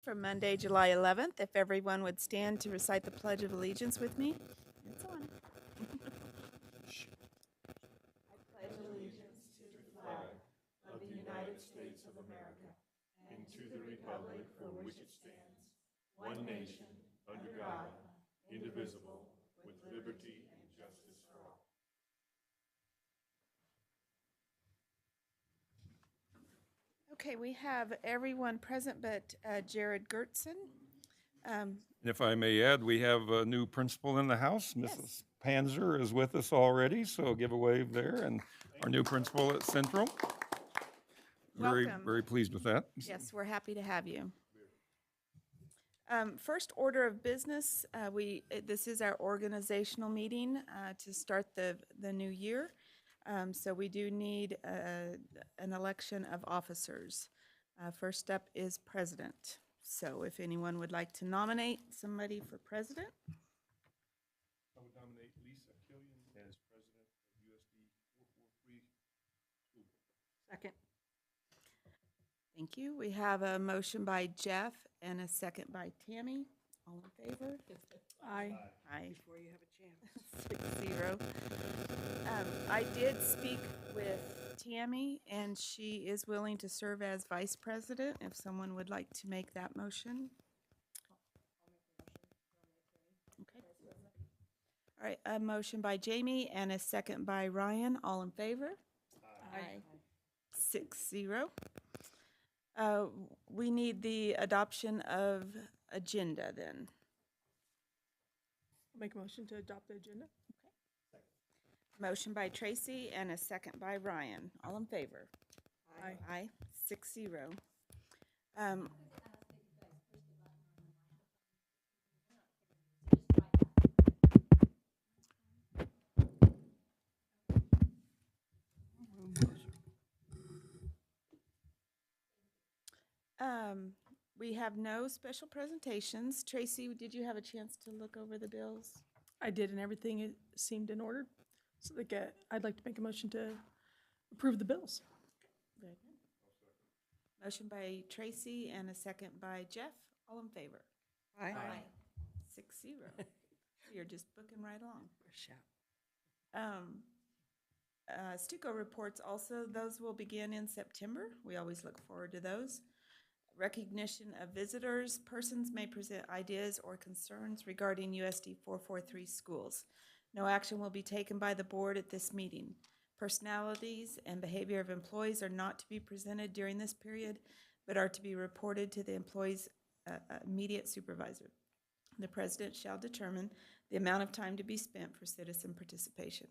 for Monday, July 11th. If everyone would stand to recite the Pledge of Allegiance with me. It's on. I pledge allegiance to the flag of the United States of America and to the republic for which it stands, one nation, under God, indivisible, with liberty and justice for all. Okay, we have everyone present but Jared Gertson. And if I may add, we have a new principal in the house. Yes. Mrs. Panzer is with us already, so give a wave there. And our new principal at Central. Welcome. Very pleased with that. Yes, we're happy to have you. First order of business, this is our organizational meeting to start the new year. So we do need an election of officers. First up is president. So if anyone would like to nominate somebody for president. I would nominate Lisa Killian as president of USD 443 School. Second. Thank you. We have a motion by Jeff and a second by Tammy. All in favor? Aye. Aye. Before you have a chance. 6-0. I did speak with Tammy, and she is willing to serve as vice president if someone would like to make that motion. Okay. All right, a motion by Jamie and a second by Ryan. All in favor? Aye. 6-0. We need the adoption of agenda then. Make a motion to adopt the agenda. Motion by Tracy and a second by Ryan. All in favor? Aye. Aye, 6-0. We have no special presentations. Tracy, did you have a chance to look over the bills? I did, and everything seemed in order. So I'd like to make a motion to approve the bills. Very good. Motion by Tracy and a second by Jeff. All in favor? Aye. 6-0. You're just booking right along. Shout. Stuco reports also, those will begin in September. We always look forward to those. Recognition of visitors. Persons may present ideas or concerns regarding USD 443 schools. No action will be taken by the board at this meeting. Personalities and behavior of employees are not to be presented during this period, but are to be reported to the employee's immediate supervisor. The president shall determine the amount of time to be spent for citizen participation.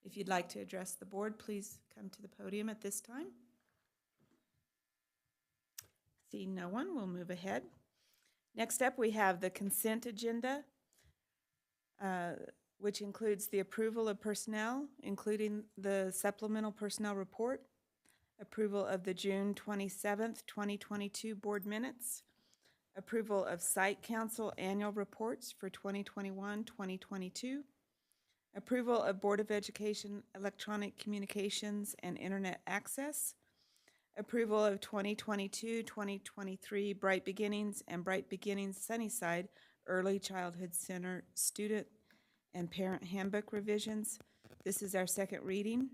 If you'd like to address the board, please come to the podium at this time. Seeing no one, we'll move ahead. Next up, we have the consent agenda, which includes the approval of personnel, including the supplemental personnel report, approval of the June 27th, 2022 board minutes, approval of site council annual reports for 2021-2022, approval of Board of Education electronic communications and internet access, approval of 2022-2023 Bright Beginnings and Bright Beginnings Sunnyside Early Childhood Center student and parent handbook revisions. This is our second reading.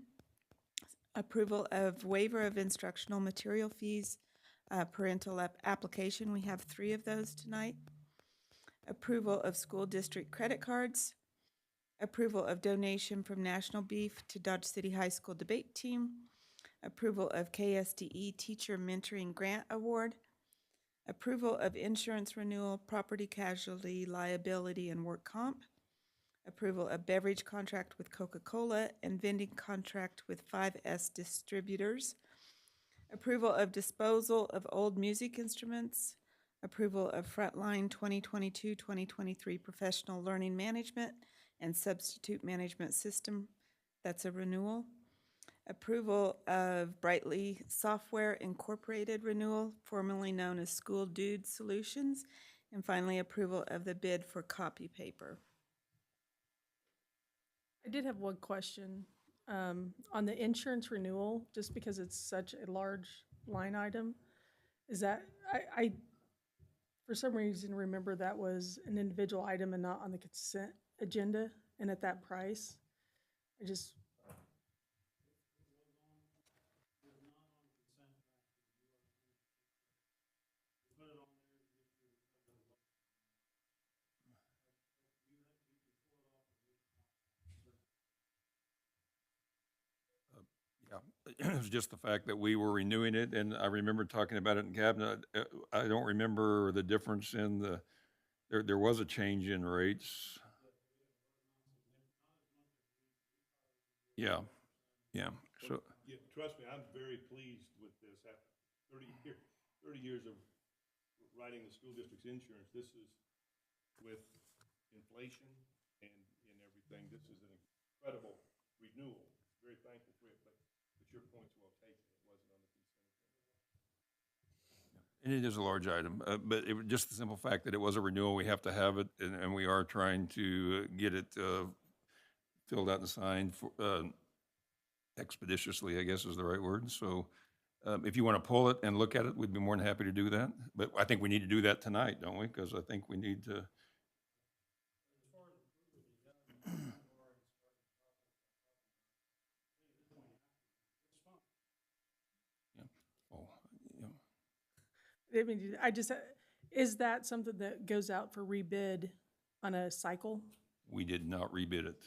Approval of waiver of instructional material fees, parental application. We have 3 of those tonight. Approval of school district credit cards. Approval of donation from National Beef to Dodge City High School debate team. Approval of KSDE Teacher Mentoring Grant Award. Approval of insurance renewal, property casualty, liability, and work comp. Approval of beverage contract with Coca-Cola and vending contract with 5S Distributors. Approval of disposal of old music instruments. Approval of Frontline 2022-2023 Professional Learning Management and Substitute Management System. That's a renewal. Approval of Brightly Software Incorporated renewal, formerly known as School Dude Solutions. And finally, approval of the bid for copy paper. I did have one question on the insurance renewal, just because it's such a large line item. Is that, I for some reason, remember that was an individual item and not on the consent agenda and at that price. I just, Yeah, it was just the fact that we were renewing it, and I remember talking about it in cabinet. I don't remember the difference in there was a change in rates. Yeah, yeah, so, Yeah, trust me, I'm very pleased with this. After 30 years of writing the school district's insurance, this is with inflation and everything, this is an incredible renewal. Very thankful for it, but your point's well taken. It wasn't on the consent agenda. and it is a large item, but it was just the simple fact that it was a renewal, we have to have it, and we are trying to get it filled out and signed for, expeditiously, I guess is the right word. So if you want to pull it and look at it, we'd be more than happy to do that. But I think we need to do that tonight, don't we? Because I think we need to. Yeah. Oh, yeah. I mean, is that something that goes out for rebid on a cycle? We did not rebid it.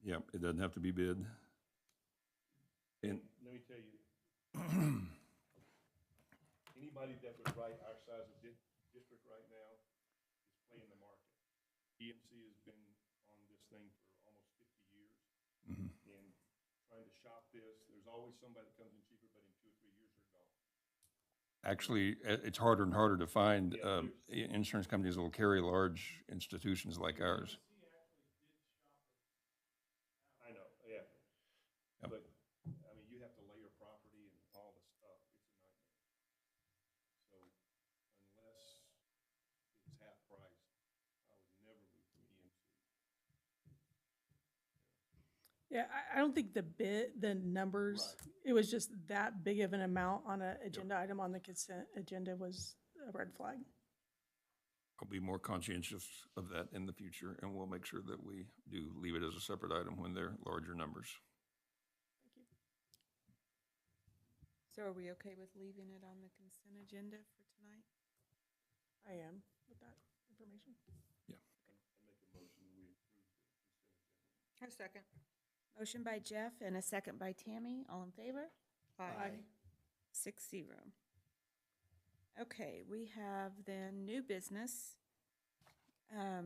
Yeah, it doesn't have to be bid. And Let me tell you, anybody that would write our size of district right now is playing the market. EMC has been on this thing for almost 50 years and trying to shop this. There's always somebody that comes in cheaper, but in 2 or 3 years they're gone. actually, it's harder and harder to find Yeah, insurance companies that will carry large institutions like ours. I know, yeah. Yep. But, I mean, you have to layer property and all the stuff. It's a nightmare. So unless it's half price, I would never move from EMC. Yeah, I don't think the numbers, it was just that big of an amount on an agenda item on the consent agenda was a red flag. I'll be more conscientious of that in the future, and we'll make sure that we do leave it as a separate item when they're larger numbers. Thank you. So are we okay with leaving it on the consent agenda for tonight? I am with that information. Yeah. I make a motion, we approve the consent agenda. A second. Motion by Jeff and a second by Tammy. All in favor? Aye. 6-0. Okay, we have then new business. I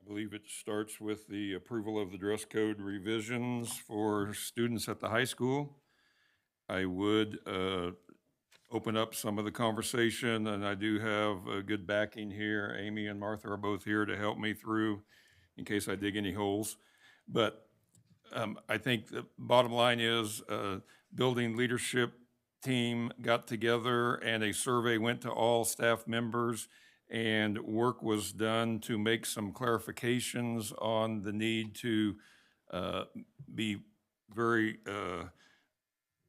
believe it starts with the approval of the dress code revisions for students at the high school. I would open up some of the conversation, and I do have a good backing here. Amy and Martha are both here to help me through in case I dig any holes. But I think the bottom line is building leadership team got together and a survey went to all staff members, and work was done to make some clarifications on the need to be very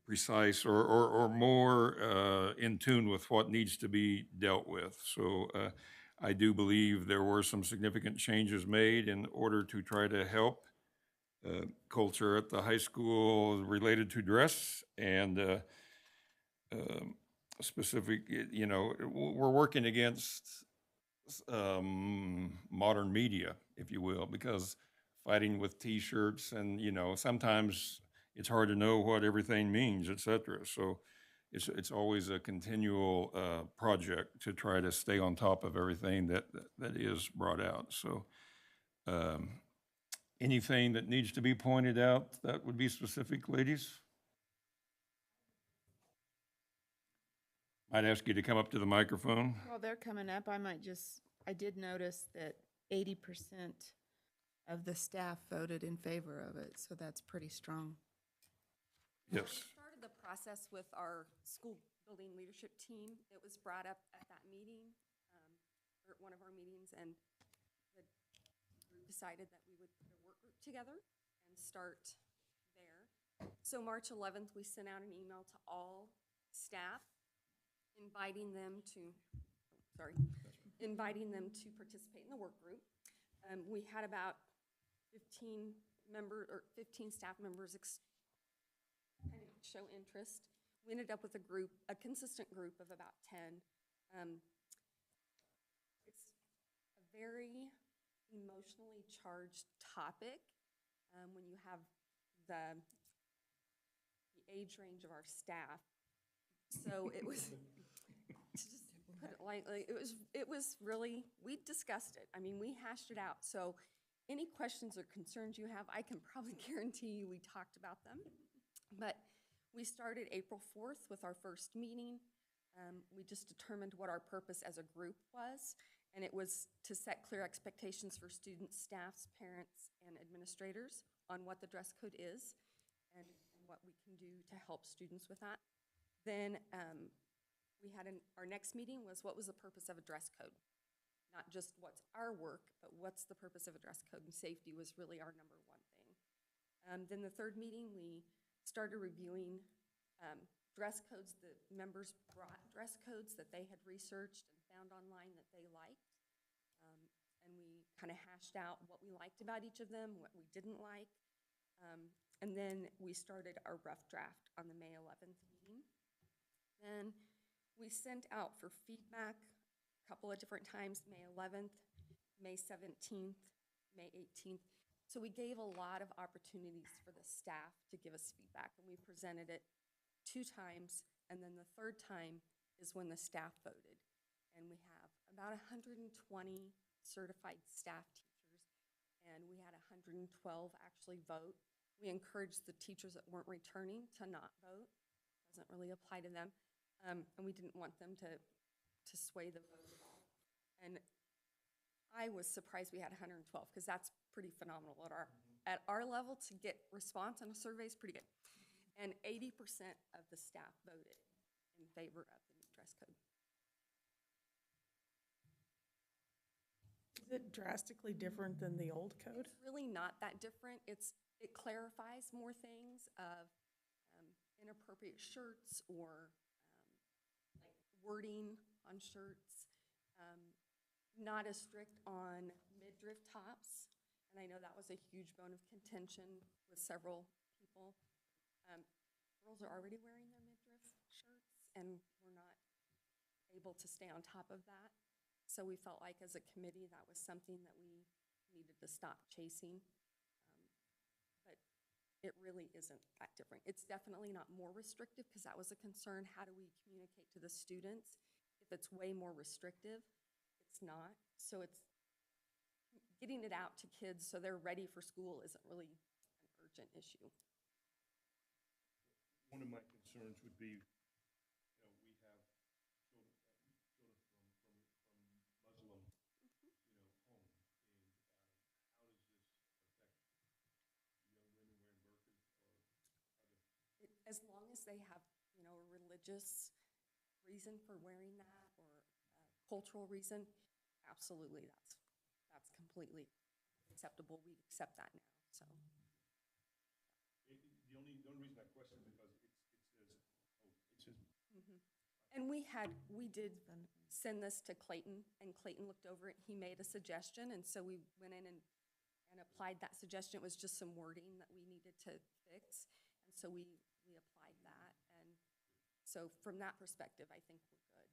precise or more in tune with what needs to be dealt with. So I do believe there were some significant changes made in order to try to help culture at the high school related to dress and specific, you know, we're working against modern media, if you will, because fighting with T-shirts and, you know, sometimes it's hard to know what everything means, et cetera. So it's always a continual project to try to stay on top of everything that is brought out. So anything that needs to be pointed out that would be specific, ladies? I'd ask you to come up to the microphone. While they're coming up, I did notice that 80% of the staff voted in favor of it, so that's pretty strong. Yes. We started the process with our school building leadership team. It was brought up at that meeting, or one of our meetings, and the group decided that we would put a work group together and start there. So March 11th, we sent out an email to all staff inviting them to, inviting them to participate in the work group. We had about 15 staff members kind of show interest. We ended up with a consistent group of about 10. It's a very emotionally charged topic when you have the age range of our staff. So it was, to just put it lightly, it was really, we discussed it. I mean, we hashed it out. So any questions or concerns you have, I can probably guarantee you we talked about them. But we started April 4th with our first meeting. We just determined what our purpose as a group was, and it was to set clear expectations for students, staffs, parents, and administrators on what the dress code is and what we can do to help students with that. Then we had our next meeting was what was the purpose of a dress code? Not just what's our work, but what's the purpose of a dress code, and safety was really our number one thing. Then the third meeting, we started reviewing dress codes. The members brought dress codes that they had researched and found online that they liked. And we kind of hashed out what we liked about each of them, what we didn't like. And then we started our rough draft on the May 11th meeting. Then we sent out for feedback a couple of different times, May 11th, May 17th, May 18th. So we gave a lot of opportunities for the staff to give us feedback, and we presented it 2 times, and then the third time is when the staff voted. And we have about 120 certified staff teachers, and we had 112 actually vote. We encouraged the teachers that weren't returning to not vote. Doesn't really apply to them. And we didn't want them to sway the vote at all. And I was surprised we had 112, because that's pretty phenomenal at our level. To get response on a survey is pretty good. And 80% of the staff voted in favor of the new dress code. Is it drastically different than the old code? It's really not that different. It clarifies more things of inappropriate shirts or like wording on shirts. Not as strict on midriff tops. And I know that was a huge bone of contention with several people. Girls are already wearing their midriff shirts, and we're not able to stay on top of that. So we felt like as a committee that was something that we needed to stop chasing. But it really isn't that different. It's definitely not more restrictive, because that was a concern. How do we communicate to the students if it's way more restrictive? It's not. So it's getting it out to kids so they're ready for school isn't really an urgent issue. One of my concerns would be, we have children from Muslim, home, and how does this affect young women wearing burqas or other? As long as they have, a religious reason for wearing that or a cultural reason, absolutely, that's completely acceptable. We accept that now, so. The only reason I question it because it says. And we did send this to Clayton, and Clayton looked over it. He made a suggestion, and so we went in and applied that suggestion. It was just some wording that we needed to fix, and so we applied that. And so from that perspective, I think we're good.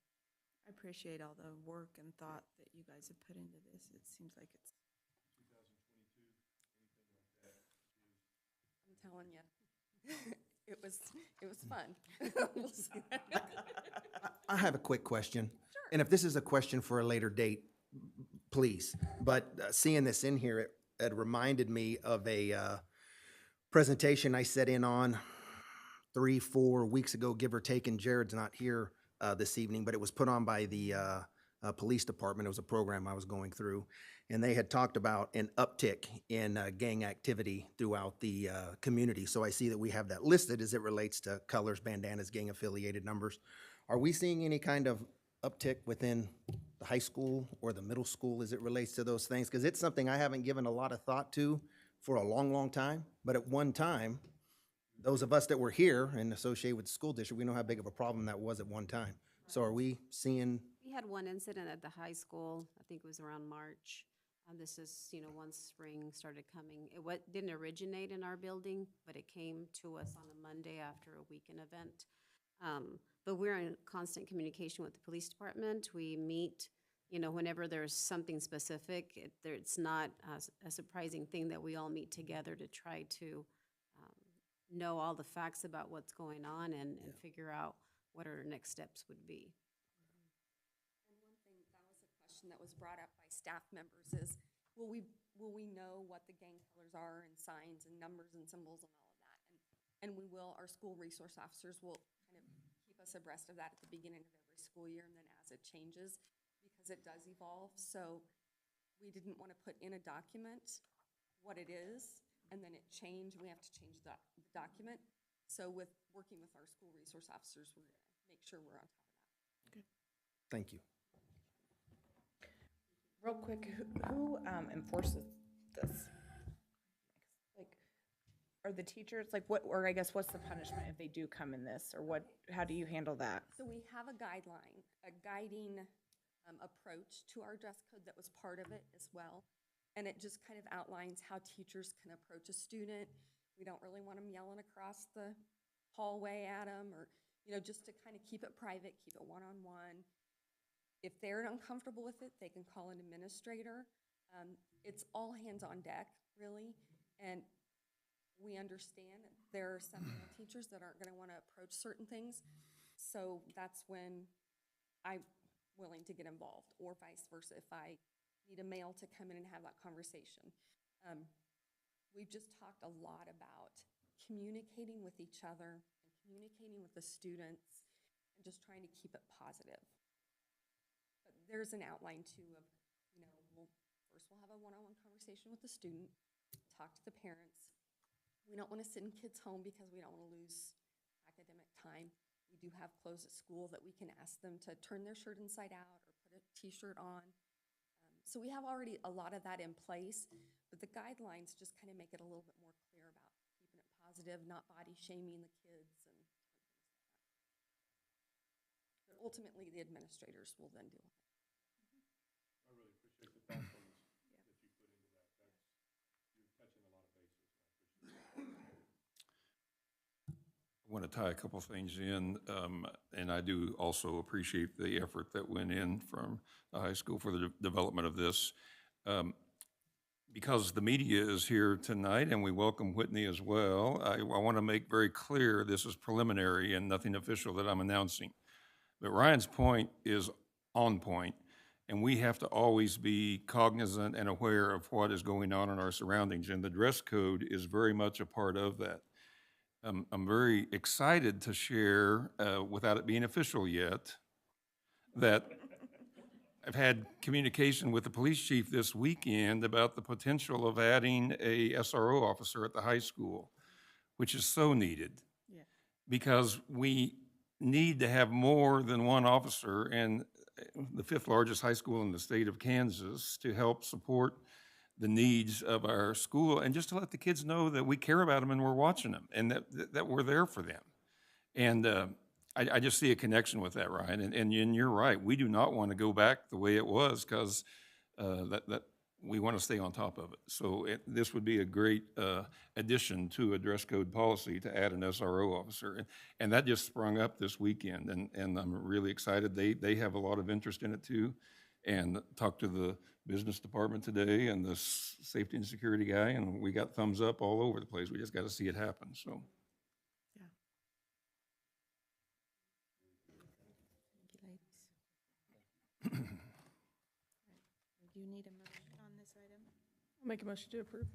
I appreciate all the work and thought that you guys have put into this. It seems like it's 2022, anything like that is. I'm telling you, it was fun. We'll see. I have a quick question. Sure. And if this is a question for a later date, please. But seeing this in here, it reminded me of a presentation I sat in on 3-4 weeks ago, give or take, and Jared's not here this evening, but it was put on by the police department. It was a program I was going through, and they had talked about an uptick in gang activity throughout the community. So I see that we have that listed as it relates to colors, bandanas, gang-affiliated numbers. Are we seeing any kind of uptick within the high school or the middle school as it relates to those things? Because it's something I haven't given a lot of thought to for a long, long time. But at one time, those of us that were here and associated with the school district, we know how big of a problem that was at one time. So are we seeing, We had one incident at the high school, I think it was around March. This is, once spring started coming, didn't originate in our building, but it came to us on a Monday after a weekend event. But we're in constant communication with the police department. We meet, whenever there's something specific. It's not a surprising thing that we all meet together to try to know all the facts about what's going on and figure out what our next steps would be. And one thing, that was a question that was brought up by staff members is, will we know what the gang colors are and signs and numbers and symbols and all of that? And we will, our school resource officers will kind of keep us abreast of that at the beginning of every school year and then as it changes, because it does evolve. So we didn't want to put in a document what it is and then it change, we have to change the document. So with working with our school resource officers, we're going to make sure we're on top of that. thank you. Real quick, who enforces this? Like, are the teachers, like what, or I guess what's the punishment if they do come in this, or what, how do you handle that? So we have a guideline, a guiding approach to our dress code that was part of it as well. And it just kind of outlines how teachers can approach a student. We don't really want them yelling across the hallway at them, or, just to kind of keep it private, keep it one-on-one. If they're uncomfortable with it, they can call an administrator. It's all hands on deck, really. And we understand that there are some male teachers that aren't gonna wanna approach certain things. So that's when I'm willing to get involved, or vice versa, if I need a male to come in and have that conversation. We've just talked a lot about communicating with each other and communicating with the students and just trying to keep it positive. But there's an outline too of, we'll have a one-on-one conversation with the student, talk to the parents. We don't want to send kids home because we don't want to lose academic time. We do have clothes at school that we can ask them to turn their shirt inside out or put a t-shirt on. So we have already a lot of that in place, but the guidelines just kind of make it a little bit more clear about keeping it positive, not body shaming the kids and things like that. But ultimately, the administrators will then deal with it. I really appreciate the thoughtfulness that you put into that. You're touching a lot of bases, and I appreciate it. I want to tie a couple things in, and I do also appreciate the effort that went in from the high school for the development of this. Because the media is here tonight, and we welcome Whitney as well, I want to make very clear this is preliminary and nothing official that I'm announcing. But Ryan's point is on point, and we have to always be cognizant and aware of what is going on in our surroundings, and the dress code is very much a part of that. I'm very excited to share, without it being official yet, that I've had communication with the police chief this weekend about the potential of adding a SRO officer at the high school, which is so needed. Yeah. Because we need to have more than one officer in the fifth largest high school in the state of Kansas to help support the needs of our school, and just to let the kids know that we care about them and we're watching them, and that we're there for them. And I just see a connection with that, Ryan, and you're right. We do not want to go back the way it was, because that we want to stay on top of it. So this would be a great addition to a dress code policy to add an SRO officer, and that just sprung up this weekend, and I'm really excited. They have a lot of interest in it too, and talked to the business department today and the safety and security guy, and we got thumbs up all over the place. We just got to see it happen, so. Yeah. Thank you, ladies. Do you need a motion on this item? I'll make a motion to approve.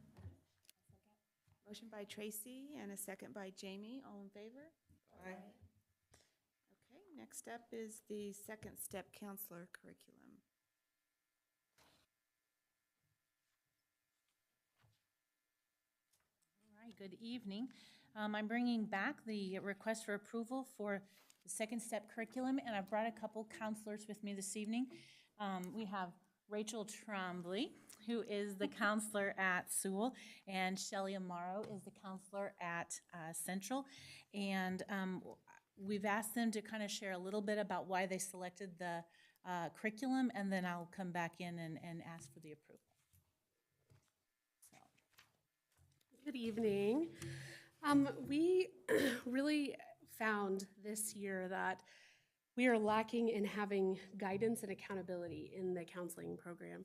Motion by Tracy and a second by Jamie. All in favor? Aye. Okay, next up is the second step counselor curriculum. All right, good evening. I'm bringing back the request for approval for the second step curriculum, and I've brought a couple counselors with me this evening. We have Rachel Trombley, who is the counselor at Sewell, and Shelley Amaro is the counselor at Central. And we've asked them to kind of share a little bit about why they selected the curriculum, and then I'll come back in and ask for the approval. So. Good evening. We really found this year that we are lacking in having guidance and accountability in the counseling program.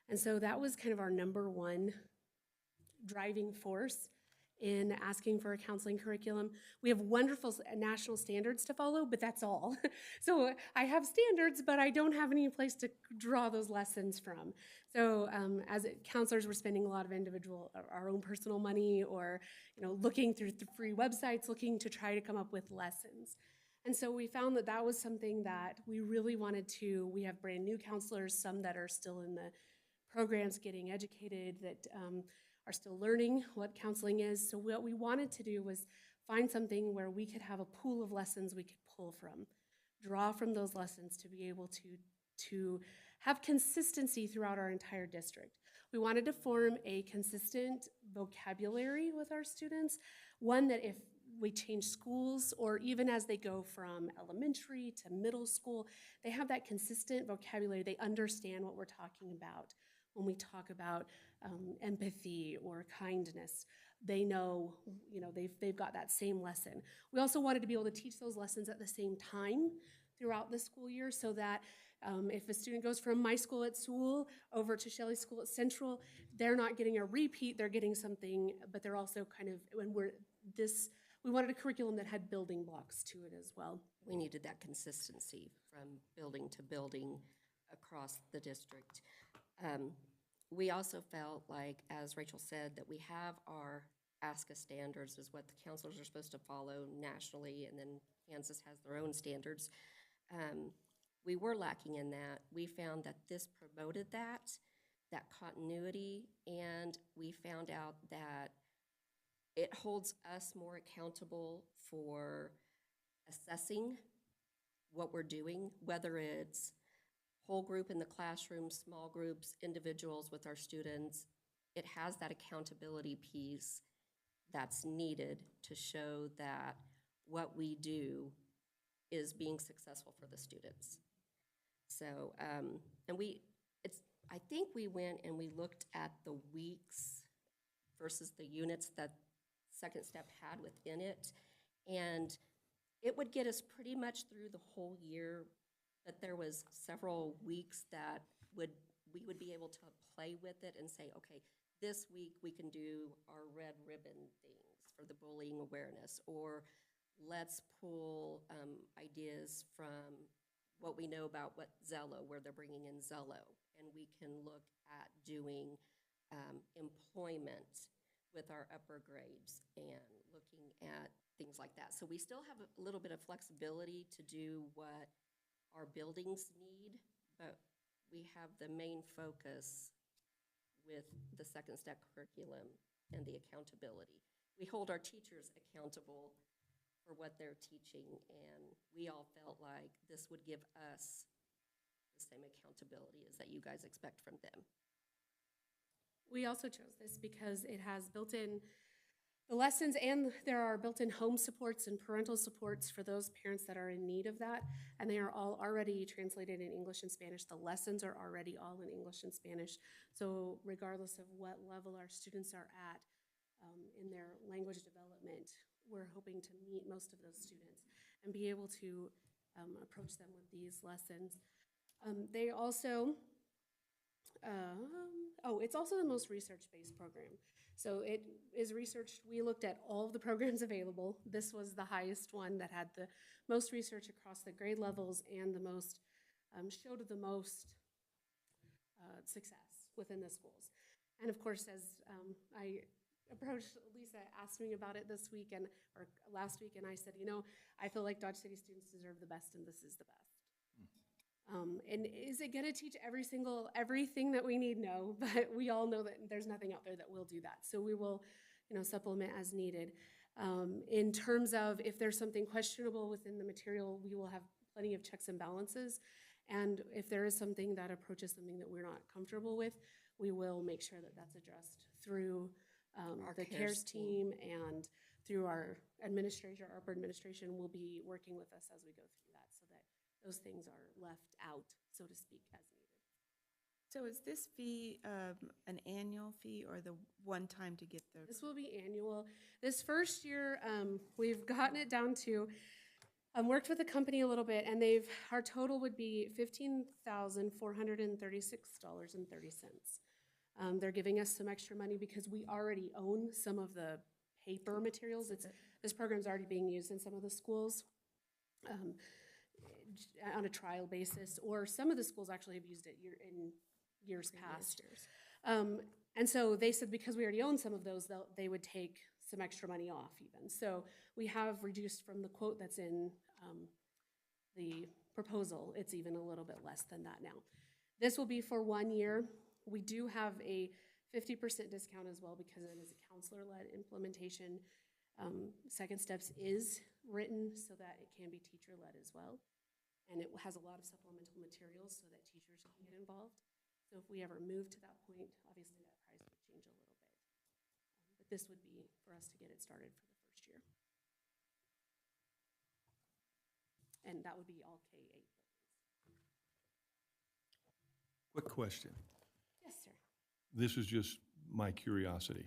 And so that was kind of our number one driving force in asking for a counseling curriculum. We have wonderful national standards to follow, but that's all. So I have standards, but I don't have any place to draw those lessons from. So as counselors, we're spending a lot of our own personal money, or looking through the free websites, looking to try to come up with lessons. And so we found that that was something that we really wanted to. We have brand new counselors, some that are still in the programs getting educated, that are still learning what counseling is. So what we wanted to do was find something where we could have a pool of lessons we could pull from, draw from those lessons to be able to have consistency throughout our entire district. We wanted to form a consistent vocabulary with our students, one that if we change schools, or even as they go from elementary to middle school, they have that consistent vocabulary. They understand what we're talking about when we talk about empathy or kindness. They know, they've got that same lesson. We also wanted to be able to teach those lessons at the same time throughout the school year, so that if a student goes from my school at Sewell over to Shelley's school at Central, they're not getting a repeat, they're getting something, but they're also we wanted a curriculum that had building blocks to it as well. We needed that consistency from building to building across the district. We also felt like, as Rachel said, that we have our ASCA standards is what the counselors are supposed to follow nationally, and then Kansas has their own standards. We were lacking in that. We found that this promoted that continuity, and we found out that it holds us more accountable for assessing what we're doing, whether it's whole group in the classroom, small groups, individuals with our students. It has that accountability piece that's needed to show that what we do is being successful for the students. So, I think we went and we looked at the weeks versus the units that Second Step had within it, and it would get us pretty much through the whole year, but there was several weeks that we would be able to play with it and say, okay, this week we can do our red ribbon things for the bullying awareness, or let's pull ideas from what we know about what Zello, where they're bringing in Zello, and we can look at doing employment with our upper grades and looking at things like that. So we still have a little bit of flexibility to do what our buildings need, but we have the main focus with the Second Step curriculum and the accountability. We hold our teachers accountable for what they're teaching, and we all felt like this would give us the same accountability as that you guys expect from them. We also chose this because it has built-in the lessons, and there are built-in home supports and parental supports for those parents that are in need of that, and they are all already translated in English and Spanish. The lessons are already all in English and Spanish, so regardless of what level our students are at in their language development, we're hoping to meet most of those students and be able to approach them with these lessons. They also, it's also the most research-based program. So it is researched. We looked at all of the programs available. This was the highest one that had the most research across the grade levels and the most, showed the most success within the schools. And of course, as I approached, Lisa asked me about it this week or last week, and I said, I feel like Dodge City students deserve the best, and this is the best. And is it going to teach everything that we need? No, but we all know that there's nothing out there that will do that. So we will, supplement as needed. In terms of if there's something questionable within the material, we will have plenty of checks and balances. And if there is something that approaches something that we're not comfortable with, we will make sure that that's addressed through the CARES team and through our administration, our upper administration will be working with us as we go through that so that those things are left out, so to speak, as needed. So is this fee an annual fee or the one time to get the? This will be annual. This first year, we've gotten it down to, worked with the company a little bit, and our total would be $15,436.30. They're giving us some extra money because we already own some of the paper materials. This program's already being used in some of the schools on a trial basis, or some of the schools actually have used it in years past. And so they said because we already own some of those, they would take some extra money off even. So we have reduced from the quote that's in the proposal. It's even a little bit less than that now. This will be for 1 year. We do have a 50% discount as well because it is a counselor-led implementation. Second Steps is written so that it can be teacher-led as well. And it has a lot of supplemental materials so that teachers can get involved. So if we ever move to that point, obviously that price would change a little bit. But this would be for us to get it started for the first year. And that would be all K-8 buildings. Quick question. Yes, sir. This is just my curiosity.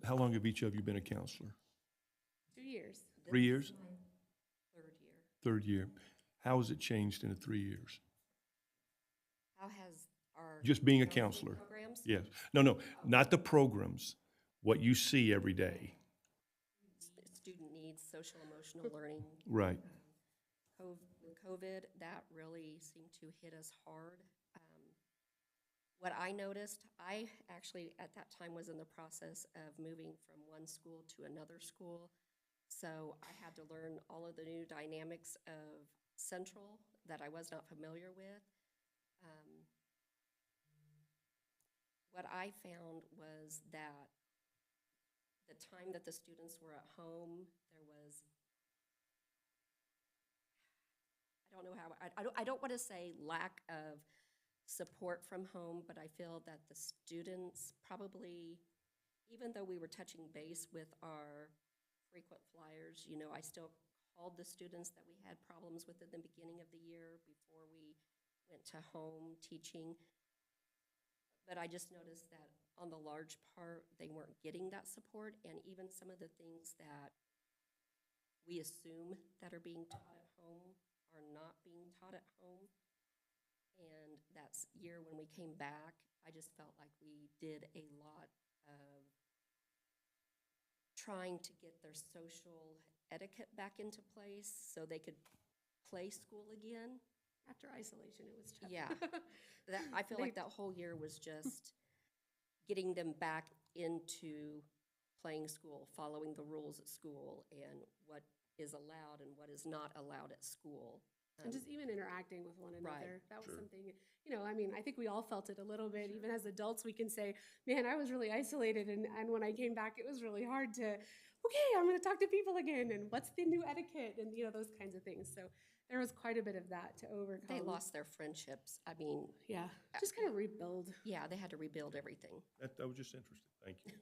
How long have each of you been a counselor? 2 years. 3 years? Third year. Third year. How has it changed in the 3 years? How has our? Just being a counseling counselor? Programs? Yes. No, not the programs, what you see every day. Student needs, social emotional learning. Right. COVID, that really seemed to hit us hard. What I noticed, I actually at that time was in the process of moving from one school to another school. So I had to learn all of the new dynamics of Central that I was not familiar with. What I found was that the time that the students were at home, there was, I don't know how, I don't want to say lack of support from home, but I feel that the students probably, even though we were touching base with our frequent flyers, you know, I still called the students that we had problems with in the beginning of the year before we went to home teaching. But I just noticed that on the large part, they weren't getting that support, and even some of the things that we assume that are being taught at home are not being taught at home. And that year when we came back, I just felt like we did a lot of trying to get their social etiquette back into place so they could play school again. After isolation, it was tough. Yeah. I feel like that whole year was just getting them back into playing school, following the rules at school, and what is allowed and what is not allowed at school. And just even interacting with one another. Right. That was something, you know, I mean, I think we all felt it a little bit. Even as adults, we can say, man, I was really isolated. And when I came back, it was really hard to, okay, I'm going to talk to people again. And what's the new etiquette? And, you know, those kinds of things. So there was quite a bit of that to overcome. They lost their friendships. I mean, Yeah, just kind of rebuild. yeah, they had to rebuild everything. That was just interesting. Thank you.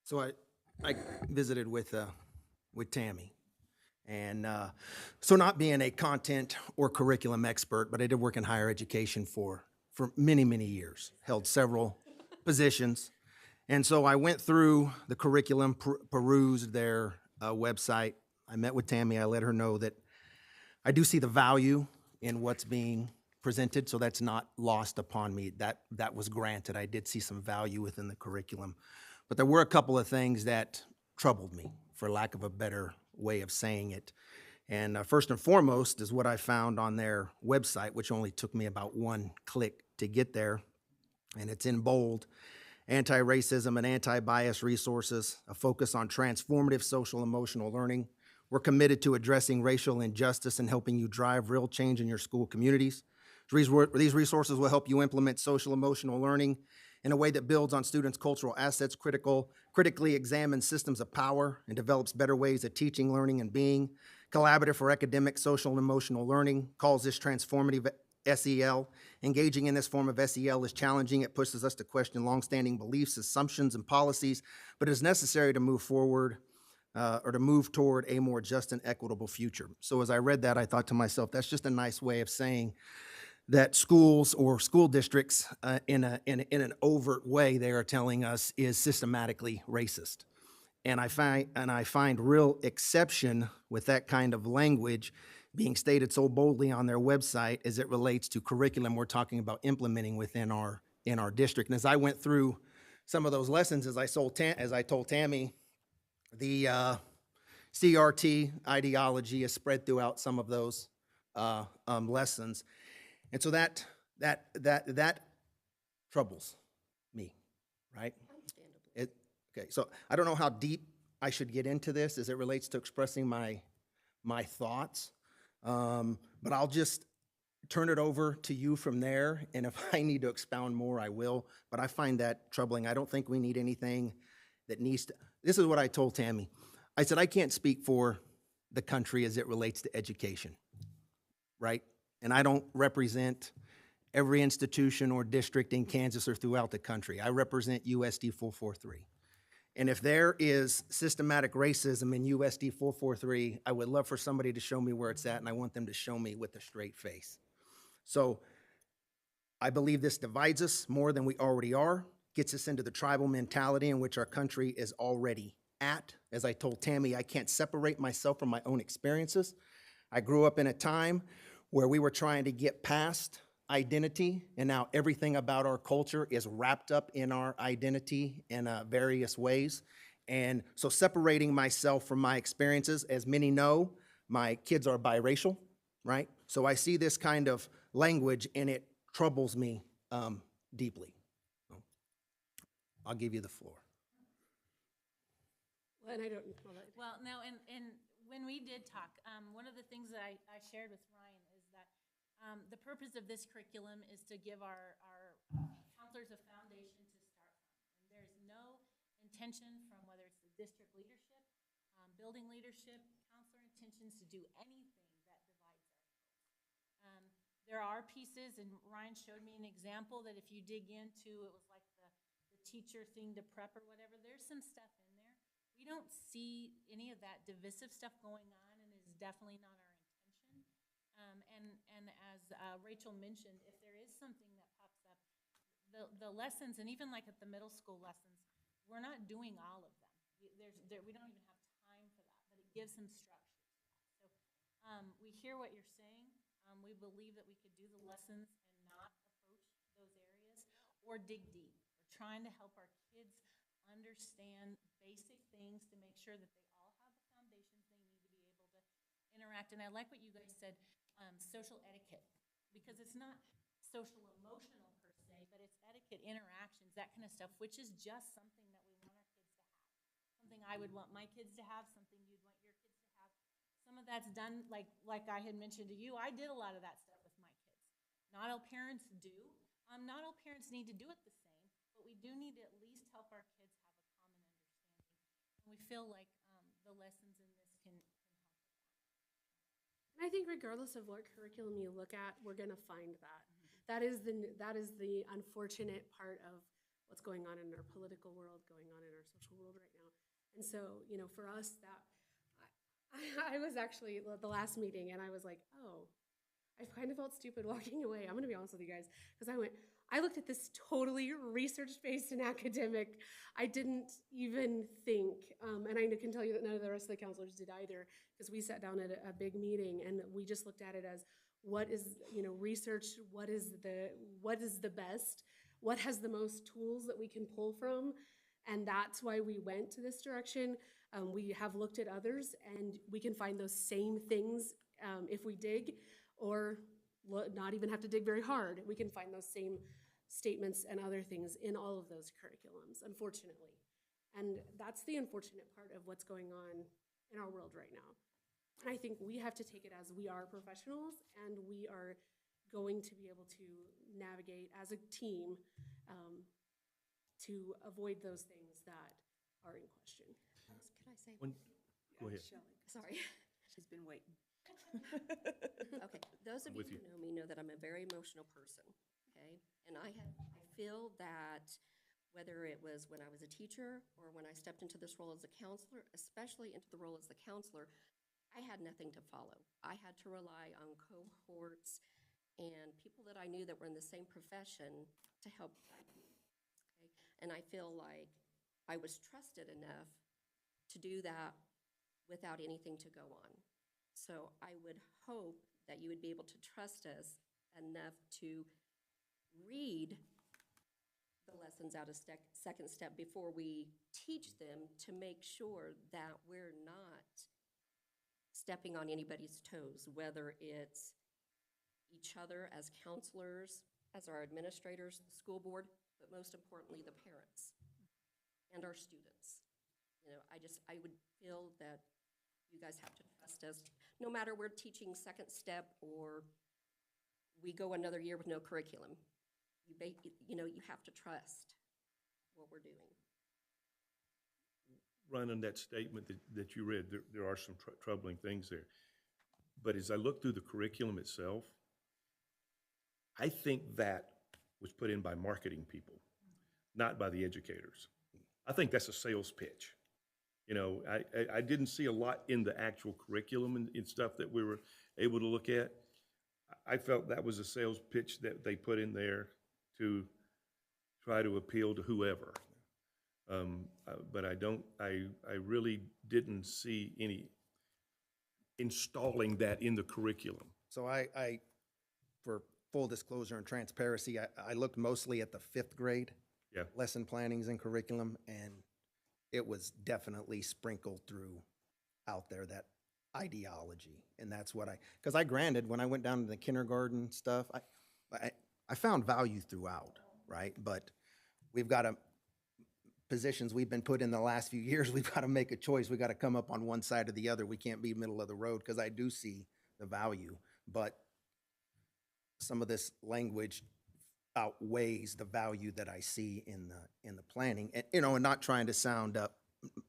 So I visited with Tammy. And so not being a content or curriculum expert, but I did work in higher education for many, many years, held several positions. And so I went through the curriculum, perused their website. I met with Tammy. I let her know that I do see the value in what's being presented, so that's not lost upon me. That was granted. I did see some value within the curriculum. But there were a couple of things that troubled me, for lack of a better way of saying it. And first and foremost is what I found on their website, which only took me about one click to get there. And it's in bold: anti-racism and anti-bias resources, a focus on transformative social emotional learning. We're committed to addressing racial injustice and helping you drive real change in your school communities. These resources will help you implement social emotional learning in a way that builds on students' cultural assets, critically examines systems of power, and develops better ways of teaching, learning, and being. Collaborative for academic, social, and emotional learning calls this transformative SEL. Engaging in this form of SEL is challenging. It pushes us to question longstanding beliefs, assumptions, and policies, but it is necessary to move forward or to move toward a more just and equitable future. So as I read that, I thought to myself, that's just a nice way of saying that schools or school districts in an overt way, they are telling us is systematically racist. And I find real exception with that kind of language being stated so boldly on their website as it relates to curriculum we're talking about implementing within our district. And as I went through some of those lessons, as I told Tammy, the CRT ideology is spread throughout some of those lessons. And so that troubles me, right? Okay, so I don't know how deep I should get into this as it relates to expressing my thoughts, but I'll just turn it over to you from there, and if I need to expound more, I will, but I find that troubling. I don't think we need anything that needs to, this is what I told Tammy. I said, I can't speak for the country as it relates to education, right? And I don't represent every institution or district in Kansas or throughout the country. I represent USD 443. And if there is systematic racism in USD 443, I would love for somebody to show me where it's at, and I want them to show me with a straight face. So I believe this divides us more than we already are, gets us into the tribal mentality in which our country is already at. As I told Tammy, I can't separate myself from my own experiences. I grew up in a time where we were trying to get past identity, and now everything about our culture is wrapped up in our identity in various ways. And so separating myself from my experiences, as many know, my kids are biracial, right? So I see this kind of language and it troubles me deeply. I'll give you the floor. Well, and I don't, Well, no, and when we did talk, one of the things that I shared with Ryan is that the purpose of this curriculum is to give our counselors a foundation to start from. And there's no intention from whether it's the district leadership, building leadership, counselor intentions to do anything that divides our folks. There are pieces, and Ryan showed me an example that if you dig into, it was like the teacher thing to prep or whatever, there's some stuff in there. We don't see any of that divisive stuff going on, and is definitely not our intention. And as Rachel mentioned, if there is something that pops up, the lessons, and even like at the middle school lessons, we're not doing all of them. We don't even have time for that, but it gives some structure to that. So we hear what you're saying. We believe that we could do the lessons and not approach those areas or dig deep. We're trying to help our kids understand basic things to make sure that they all have the foundations they need to be able to interact. And I like what you guys said, social etiquette, because it's not social emotional per se, but it's etiquette, interactions, that kind of stuff, which is just something that we want our kids to have. Something I would want my kids to have, something you'd want your kids to have. Some of that's done, like I had mentioned to you, I did a lot of that stuff with my kids. Not all parents do. Not all parents need to do it the same, but we do need to at least help our kids have a common understanding. And we feel like the lessons in this can help with that. and I think regardless of what curriculum you look at, we're gonna find that. That is the unfortunate part of what's going on in our political world, going on in our social world right now. And so, you know, for us, that I was actually at the last meeting, and I was like, oh, I kind of felt stupid walking away. I'm gonna be honest with you guys, because I looked at this totally research-based and academic. I didn't even think, and I can tell you that none of the rest of the counselors did either, because we sat down at a big meeting and we just looked at it as what is, you know, research, what is the best, what has the most tools that we can pull from, and that's why we went to this direction. We have looked at others, and we can find those same things if we dig, or not even have to dig very hard. We can find those same statements and other things in all of those curriculums, unfortunately. And that's the unfortunate part of what's going on in our world right now. And I think we have to take it as we are professionals, and we are going to be able to navigate as a team to avoid those things that are in question. Could I say? Go ahead. Sorry. She's been waiting. Okay, those of you with who you. know me know that I'm a very emotional person, okay? And I feel that whether it was when I was a teacher or when I stepped into this role as a counselor, especially into the role as the counselor, I had nothing to follow. I had to rely on cohorts and people that I knew that were in the same profession to help guide me, okay? And I feel like I was trusted enough to do that without anything to go on. So I would hope that you would be able to trust us enough to read the lessons out of second step before we teach them, to make sure that we're not stepping on anybody's toes, whether it's each other as counselors, as our administrators, the school board, but most importantly, the parents and our students. You know, I would feel that you guys have to trust us, no matter we're teaching second step or we go another year with no curriculum. You have to trust what we're doing. Running that statement that you read, there are some troubling things there. But as I look through the curriculum itself, I think that was put in by marketing people, not by the educators. I think that's a sales pitch. You know, I didn't see a lot in the actual curriculum and stuff that we were able to look at. I felt that was a sales pitch that they put in there to try to appeal to whoever. But I really didn't see any installing that in the curriculum. So for full disclosure and transparency, I looked mostly at the 5th grade. Yeah. Lesson plannings and curriculum, and it was definitely sprinkled through out there, that ideology. And that's what because granted, when I went down to the kindergarten stuff, I found value throughout, right? But we've got positions we've been put in the last few years, we've got to make a choice. We've got to come up on one side or the other. We can't be middle of the road, because I do see the value. But some of this language outweighs the value that I see in the planning. And, and not trying to sound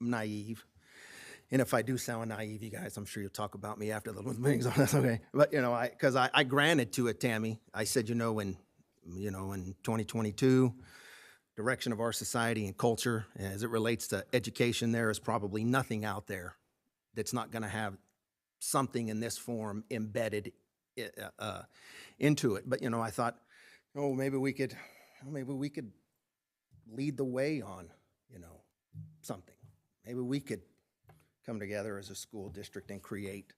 naive. And if I do sound naive, you guys, I'm sure you'll talk about me after the meetings. That's okay. But, because I granted to it, Tammy. I said, in 2022, direction of our society and culture as it relates to education, there is probably nothing out there that's not going to have something in this form embedded into it. But, I thought, maybe we could lead the way on, something. Maybe we could come together as a school district and create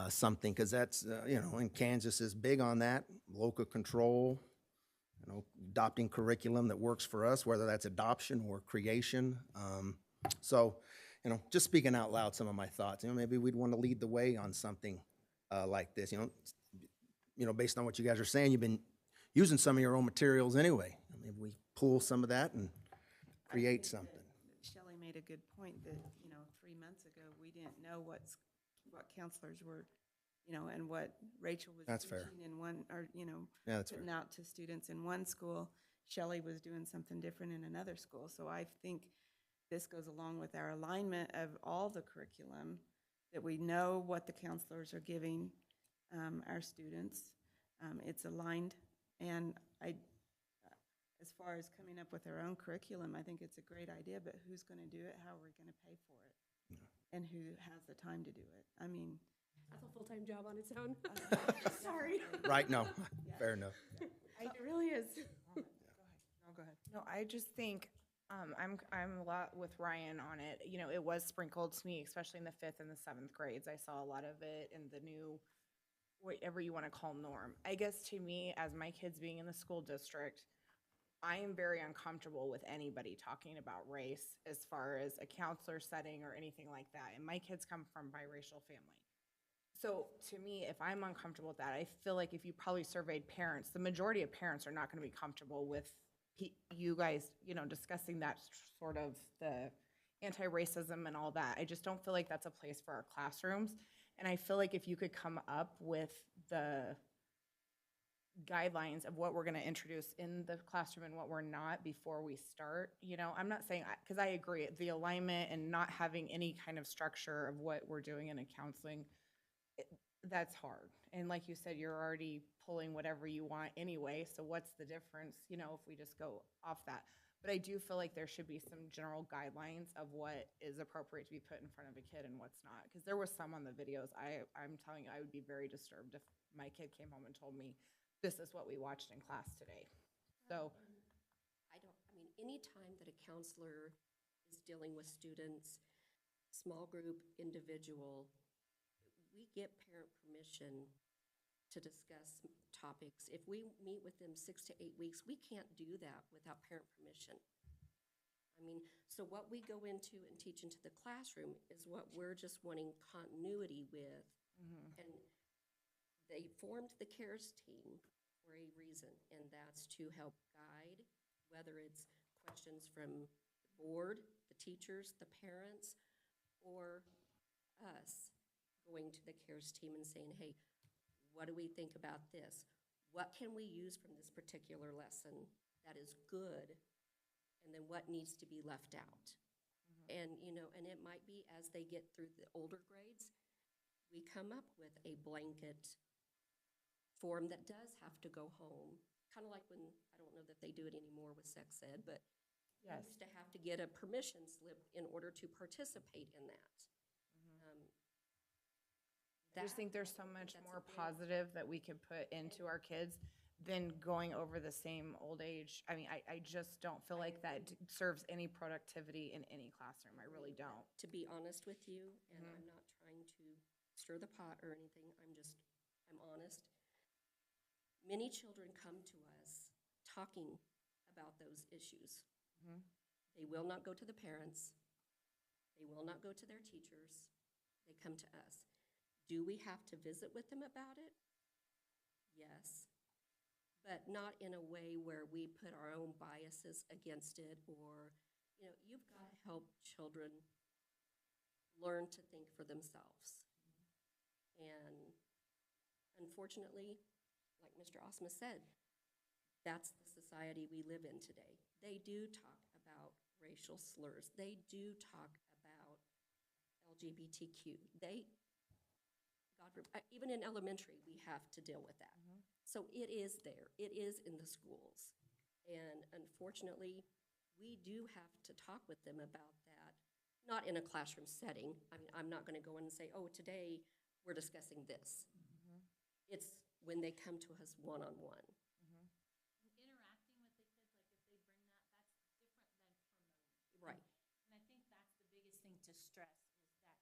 something, because that's, and Kansas is big on that, local control, adopting curriculum that works for us, whether that's adoption or creation. So, just speaking out loud some of my thoughts, maybe we'd want to lead the way on something like this, based on what you guys are saying. You've been using some of your own materials anyway. Maybe we pull some of that and create something. Shelley made a good point that, 3 months ago, we didn't know what counselors were, and what Rachel was That's fair. teaching in one, or, Yeah, that's putting out to students in one school. Shelley was doing something different in another school. So I think this goes along with our alignment of all the curriculum, that we know what the counselors are giving our students. It's aligned. And as far as coming up with our own curriculum, I think it's a great idea, but who's going to do it? How are we going to pay for it? And who has the time to do it? I mean, That's a full-time job on its own. Sorry. Right, no, fair enough. It really is. No, go ahead. No, I just think, I'm a lot with Ryan on it. It was sprinkled to me, especially in the 5th and the 7th grades. I saw a lot of it in the new, whatever you want to call norm. I guess to me, as my kids being in the school district, I am very uncomfortable with anybody talking about race as far as a counselor setting or anything like that. And my kids come from biracial family. So to me, if I'm uncomfortable with that, I feel like if you probably surveyed parents, the majority of parents are not going to be comfortable with you guys, discussing that sort of the anti-racism and all that. I just don't feel like that's a place for our classrooms. And I feel like if you could come up with the guidelines of what we're going to introduce in the classroom and what we're not before we start, I'm not saying, because I agree, the alignment and not having any kind of structure of what we're doing in a counseling, that's hard. And like you said, you're already pulling whatever you want anyway, so what's the difference, you know, if we just go off that? But I do feel like there should be some general guidelines of what is appropriate to be put in front of a kid and what's not. Because there was some on the videos, I'm telling you, I would be very disturbed if my kid came home and told me, this is what we watched in class today. So, I mean, anytime that a counselor is dealing with students, small group, individual, we get parent permission to discuss topics. If we meet with them 6 to 8 weeks, we can't do that without parent permission. I mean, so what we go into and teach into the classroom is what we're just wanting continuity with. And they formed the CARES team for a reason, and that's to help guide, whether it's questions from the board, the teachers, the parents, or us going to the CARES team and saying, hey, what do we think about this? What can we use from this particular lesson that is good? And then what needs to be left out? And, you know, and it might be as they get through the older grades, we come up with a blanket form that does have to go home. Kind of like when, I don't know that they do it anymore with sex ed, but you yes. used to have to get a permission slip in order to participate in that. I just think there's so much more positive that we could put into our kids than going over the same old age. I mean, I just don't feel like that serves any productivity in any classroom. I really don't. To be honest with you, and I'm not trying to stir the pot or anything, I'm honest. Many children come to us talking about those issues. They will not go to the parents. They will not go to their teachers. They come to us. Do we have to visit with them about it? Yes. But not in a way where we put our own biases against it, or, you know, you've got to help children learn to think for themselves. And unfortunately, like Mr. Osma said, that's the society we live in today. They do talk about racial slurs. They do talk about LGBTQ. Even in elementary, we have to deal with that. So it is there. It is in the schools. And unfortunately, we do have to talk with them about that, not in a classroom setting. I mean, I'm not going to go in and say, oh, today we're discussing this. It's when they come to us one-on-one. Interacting with the kids, like if they bring that, that's different than promoting. Right. And I think that's the biggest thing to stress is that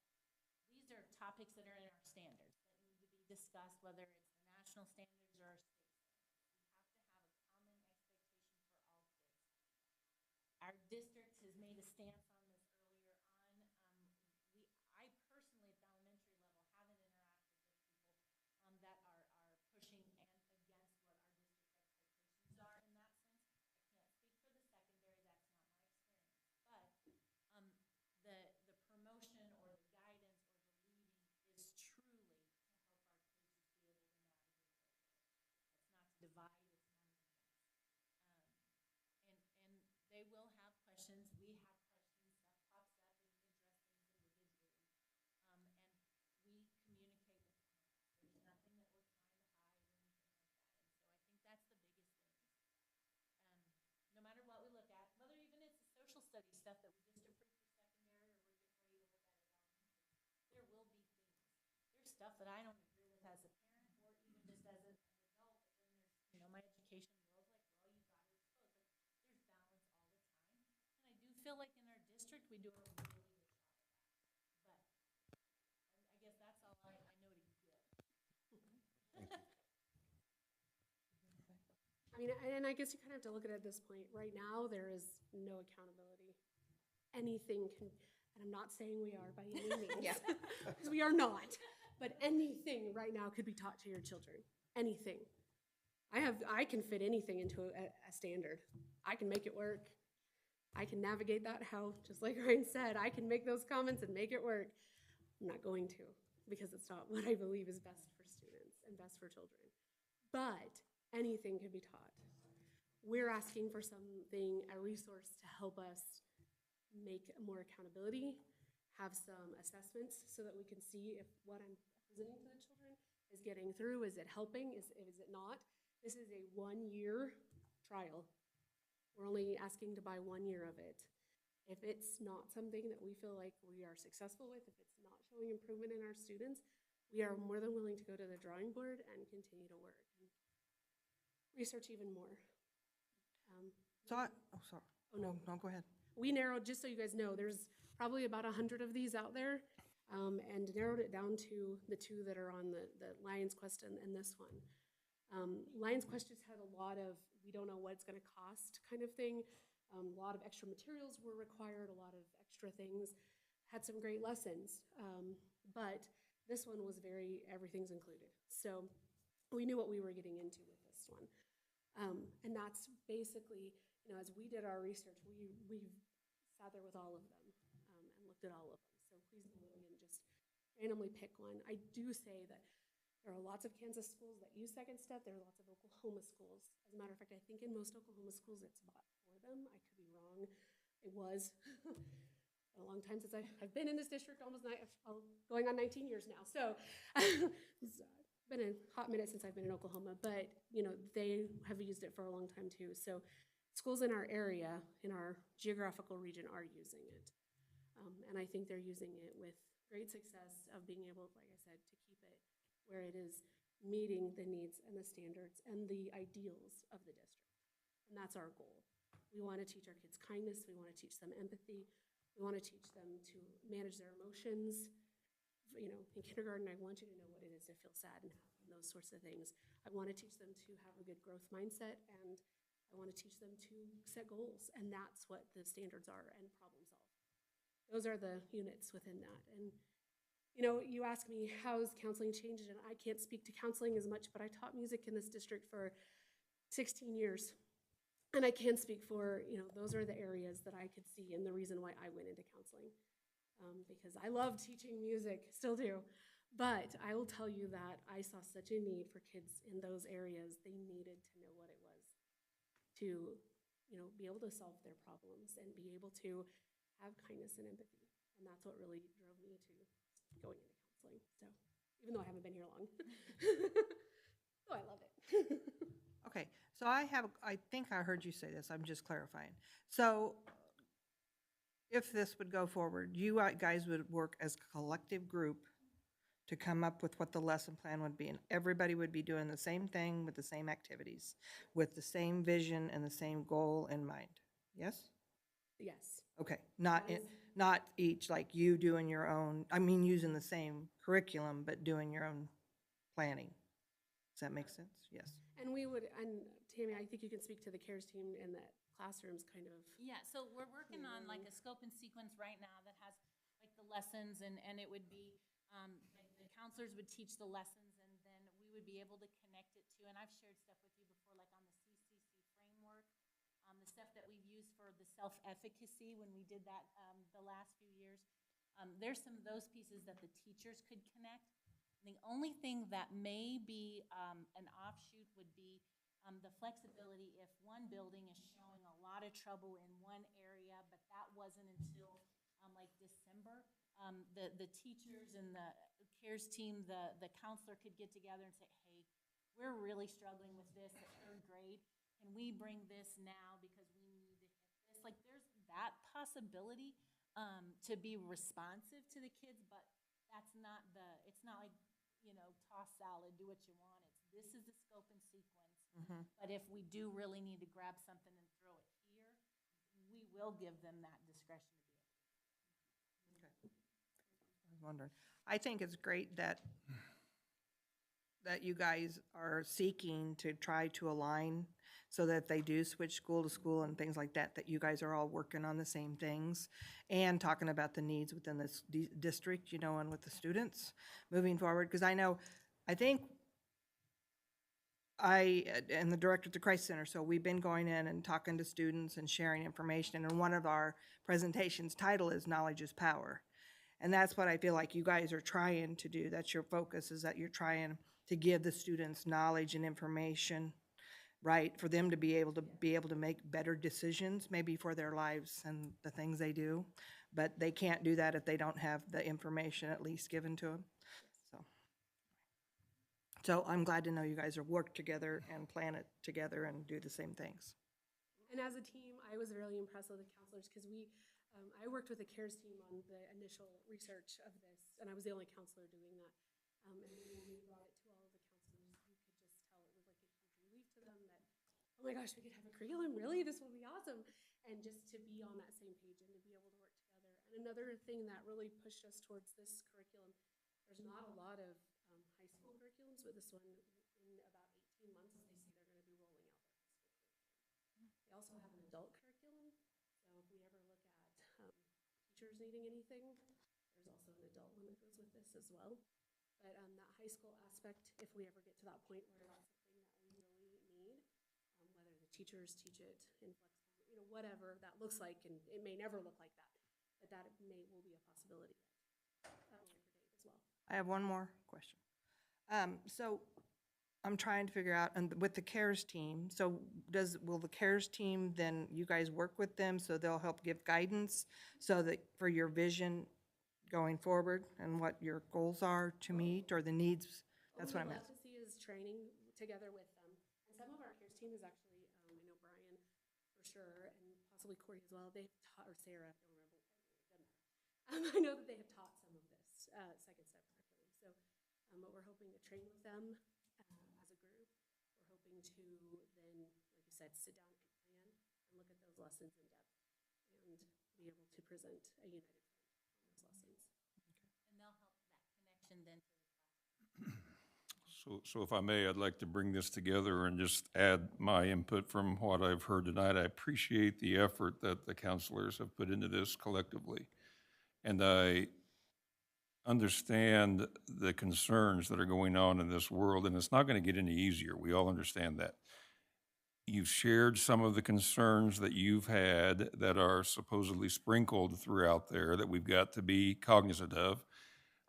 these are topics that are in our standards that need to be discussed, whether it's the national standards or our state standards. We have to have a common expectation for all kids. Our district has made a stance on this earlier on. I personally at the elementary level haven't interacted with people that are pushing and against what our district expectations are in that sense. I can't speak for the secondary, that's not my experience. But the promotion or the guidance or the leading is truly to help our kids just be able to navigate their world. It's not to divide, it's not anything. And they will have questions, we have questions, stuff pops up and we address things individually. And we communicate with parents. There's nothing that we're trying to hide or anything like that. And so I think that's the biggest thing. No matter what we look at, whether even it's the social studies stuff that we just approved for secondary or we're getting ready to look at at elementary, there will be things. There's stuff that I don't agree with as a parent or even just as an adult, but then there's, you know, my education world's like, well, you've got to expose. Like, there's balance all the time. And I do feel like in our district, we do a really good job of that. But I guess that's all I know to give. I mean, and I guess you kind of have to look at it at this point. Right now, there is no accountability. Anything can, and I'm not saying we are by any means, because we are not, but anything right now could be taught to your children. Anything. I can fit anything into a standard. I can make it work. I can navigate that how, just like Ryan said, I can make those comments and make it work. I'm not going to, because it's not what I believe is best for students and best for children. But anything can be taught. We're asking for something, a resource to help us make more accountability, have some assessments so that we can see if what I'm presenting to the children is getting through? Is it helping? Is it not? This is a 1-year trial. We're only asking to buy 1 year of it. If it's not something that we feel like we are successful with, if it's not showing improvement in our students, we are more than willing to go to the drawing board and continue to work and research even more. Sorry. Oh, no. No, go ahead. We narrowed, just so you guys know, there's probably about 100 of these out there, and narrowed it down to the 2 that are on the Lions Quest and this one. Lions Quest just had a lot of, we don't know what it's gonna cost kind of thing. A lot of extra materials were required, a lot of extra things, had some great lessons. But this one was everything's included. So we knew what we were getting into with this one. And that's basically, as we did our research, we sat there with all of them and looked at all of them. So please we didn't just randomly pick one. I do say that there are lots of Kansas schools that use Second Step. There are lots of Oklahoma schools. As a matter of fact, I think in most Oklahoma schools it's bought for them. I could be wrong. It was a long time since I've been in this district, going on 19 years now. So it's been a hot minute since I've been in Oklahoma, but they have used it for a long time too. So schools in our area, in our geographical region, are using it. And I think they're using it with great success of being able, like I said, to keep it where it is meeting the needs and the standards and the ideals of the district. And that's our goal. We want to teach our kids kindness. We want to teach them empathy. We want to teach them to manage their emotions. In kindergarten, I want you to know what it is to feel sad and those sorts of things. I want to teach them to have a good growth mindset, and I want to teach them to set goals. And that's what the standards are, and problem solve. Those are the units within that. And you ask me, how's counseling changed? And I can't speak to counseling as much, but I taught music in this district for 16 years. And I can speak for, those are the areas that I could see and the reason why I went into counseling. Because I love teaching music, still do. But I will tell you that I saw such a need for kids in those areas. They needed to know what it was to, be able to solve their problems and be able to have kindness and empathy. And that's what really drove me to going into counseling. So even though I haven't been here long, oh, I love it. Okay, so I think I heard you say this, I'm just clarifying. So if this would go forward, you guys would work as a collective group to come up with what the lesson plan would be, and everybody would be doing the same thing with the same activities, with the same vision and the same goal in mind, yes? Yes. Okay, not each, like you doing your own, using the same curriculum, but doing your own planning. Does that make sense? Yes. And Tammy, I think you can speak to the CARES team and that classrooms kind of. Yeah, so we're working on like a scope and sequence right now that has like the lessons, and it would be, the counselors would teach the lessons, and then we would be able to connect it to, and I've shared stuff with you before, like on the CCC framework, the stuff that we've used for the self-efficacy when we did that the last few years. There's some of those pieces that the teachers could connect. The only thing that may be an offshoot would be the flexibility if one building is showing a lot of trouble in one area, but that wasn't until like December. The teachers and the CARES team, the counselor could get together and say, hey, we're really struggling with this at 3rd grade. Can we bring this now because we need to hit this? Like there's that possibility to be responsive to the kids, but it's not like, toss salad, do what you want. This is the scope and sequence. But if we do really need to grab something and throw it here, we will give them that discretion to be able to. Okay. I was wondering. I think it's great that you guys are seeking to try to align so that they do switch school to school and things like that, that you guys are all working on the same things and talking about the needs within this district, and with the students moving forward. Because I think I am the director at the Christ Center, so we've been going in and talking to students and sharing information, and one of our presentations title is Knowledge is Power. And that's what I feel like you guys are trying to do. That's your focus, is that you're trying to give the students knowledge and information, right, for them to be able to make better decisions, maybe for their lives and the things they do. But they can't do that if they don't have the information at least given to them. So, So I'm glad to know you guys are work together and plan it together and do the same things. And as a team, I was really impressed with the counselors because I worked with the CARES team on the initial research of this, and I was the only counselor doing that. And then when we brought it to all of the counselors, you could just tell it was like a huge relief to them that, oh my gosh, we could have a curriculum, really? This will be awesome. And just to be on that same page and to be able to work together. And another thing that really pushed us towards this curriculum, there's not a lot of high school curriculums, but this one, in about 18 months, they say they're going to be rolling out their high school curriculum. They also have an adult curriculum, so if we ever look at teachers needing anything, there's also an adult one that goes with this as well. But that high school aspect, if we ever get to that point where that's something that we really need, whether the teachers teach it in flexible, whatever that looks like, and it may never look like that, but that will be a possibility at a later date as well. I have one more question. So I'm trying to figure out, and with the CARES team, so will the CARES team, then you guys work with them so they'll help give guidance so that for your vision going forward and what your goals are to meet or the needs? That's what I'm What we'd love asking. to see is training together with them. And some of our CARES team is actually, I know Brian for sure, and possibly Corey as well. They've taught, or Sarah, I don't remember. It doesn't matter. I know that they have taught some of this second step curriculum. So, but we're hoping to train with them as a group. We're hoping to then, like you said, sit down and plan and look at those lessons in depth and be able to present a united front on those lessons. And they'll help that connection then to So if I may, I'd like to bring this together and just add my input from what I've heard tonight. I appreciate the effort that the counselors have put into this collectively. And I understand the concerns that are going on in this world, and it's not going to get any easier. We all understand that. You've shared some of the concerns that you've had that are supposedly sprinkled throughout there that we've got to be cognizant of.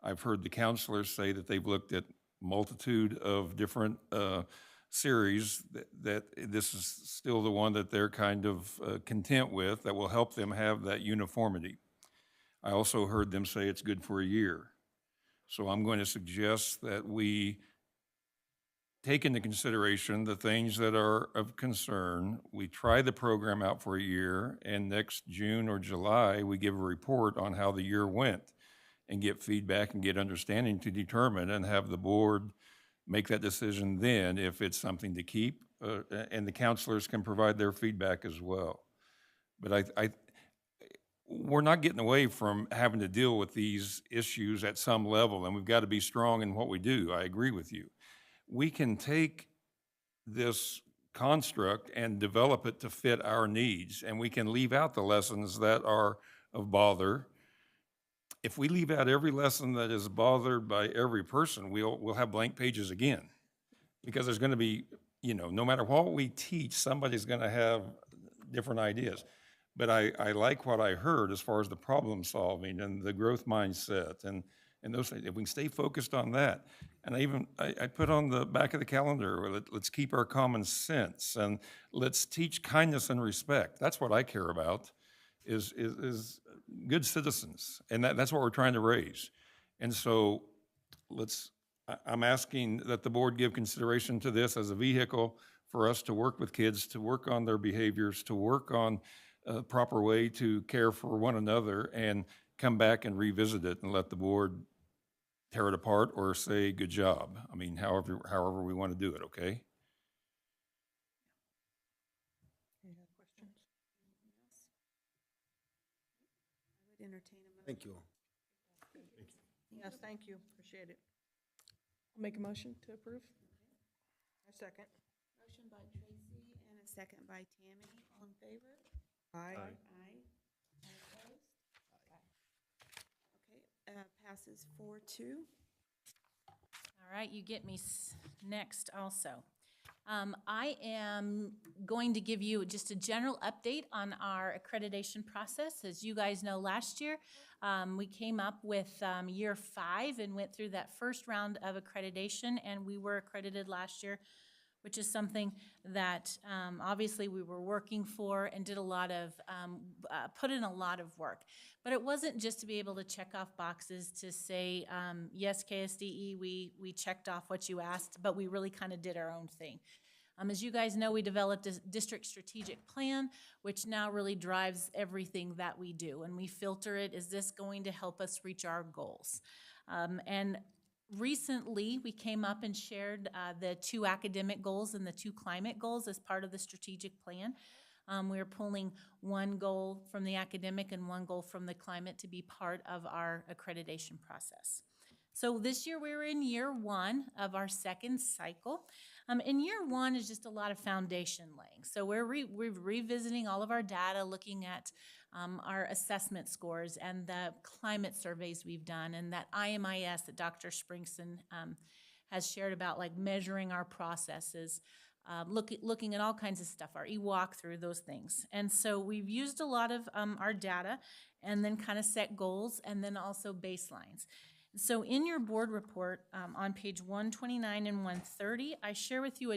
I've heard the counselors say that they've looked at multitude of different series, that this is still the one that they're kind of content with, that will help them have that uniformity. I also heard them say it's good for a year. So I'm going to suggest that we take into consideration the things that are of concern. We try the program out for a year, and next June or July, we give a report on how the year went and get feedback and get understanding to determine and have the board make that decision then if it's something to keep, and the counselors can provide their feedback as well. But we're not getting away from having to deal with these issues at some level, and we've got to be strong in what we do. I agree with you. We can take this construct and develop it to fit our needs, and we can leave out the lessons that are of bother. If we leave out every lesson that is bothered by every person, we'll have blank pages again. Because there's going to be, no matter what we teach, somebody's going to have different ideas. But I like what I heard as far as the problem solving and the growth mindset and those things. If we can stay focused on that. And I put on the back of the calendar, let's keep our common sense and let's teach kindness and respect. That's what I care about, is good citizens. And that's what we're trying to raise. And so I'm asking that the board give consideration to this as a vehicle for us to work with kids, to work on their behaviors, to work on a proper way to care for one another, and come back and revisit it and let the board tear it apart or say, good job. I mean, however we want to do it, okay? Any other questions? I would entertain a motion. Thank you. Yes, thank you. Appreciate it. I'll make a motion to approve. A second. Motion by Tracy and a second by Tammy. All in favor? Aye. Aye. All opposed? Okay, passes 4-2. All right, you get me next also. I am going to give you just a general update on our accreditation process. As you guys know, last year, we came up with year 5 and went through that first round of accreditation, and we were accredited last year which is something that obviously we were working for and did a lot of, put in a lot of work. But it wasn't just to be able to check off boxes to say, yes, KSDE, we checked off what you asked, but we really kind of did our own thing. As you guys know, we developed a district strategic plan, which now really drives everything that we do. And we filter it, is this going to help us reach our goals? And recently, we came up and shared the 2 academic goals and the 2 climate goals as part of the strategic plan. We are pulling 1 goal from the academic and 1 goal from the climate to be part of our accreditation process. So this year, we're in year 1 of our 2nd cycle. And year 1 is just a lot of foundation laying. So we're revisiting all of our data, looking at our assessment scores and the climate surveys we've done, and that IMIS that Dr. Springson has shared about, like measuring our processes, looking at all kinds of stuff, our e-walkthrough, those things. And so we've used a lot of our data and then kind of set goals and then also baselines. So in your board report on page 129 and 130, I share with you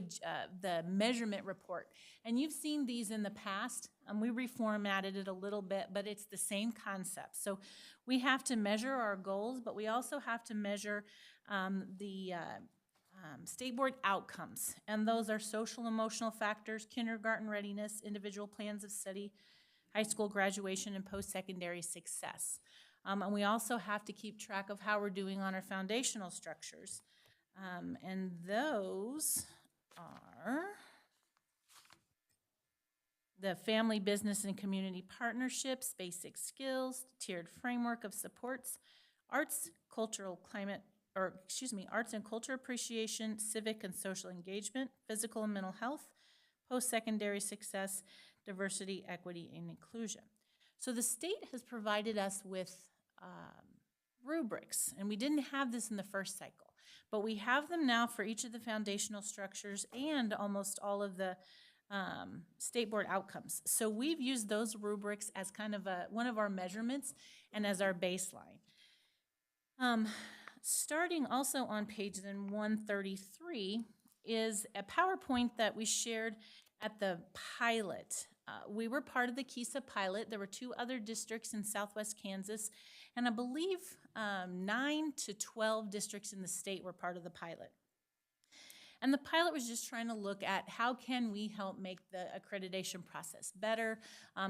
the measurement report. And you've seen these in the past. We reformatted it a little bit, but it's the same concept. So we have to measure our goals, but we also have to measure the state board outcomes. And those are social emotional factors, kindergarten readiness, individual plans of study, high school graduation, and post-secondary success. And we also have to keep track of how we're doing on our foundational structures. And those are the family, business, and community partnerships, basic skills, tiered framework of supports, arts, cultural climate, arts and culture appreciation, civic and social engagement, physical and mental health, post-secondary success, diversity, equity, and inclusion. So the state has provided us with rubrics, and we didn't have this in the first cycle, but we have them now for each of the foundational structures and almost all of the state board outcomes. So we've used those rubrics as kind of one of our measurements and as our baseline. Starting also on page 133 is a PowerPoint that we shared at the pilot. We were part of the KISA pilot. There were 2 other districts in Southwest Kansas, and I believe 9 to 12 districts in the state were part of the pilot. And the pilot was just trying to look at how can we help make the accreditation process better?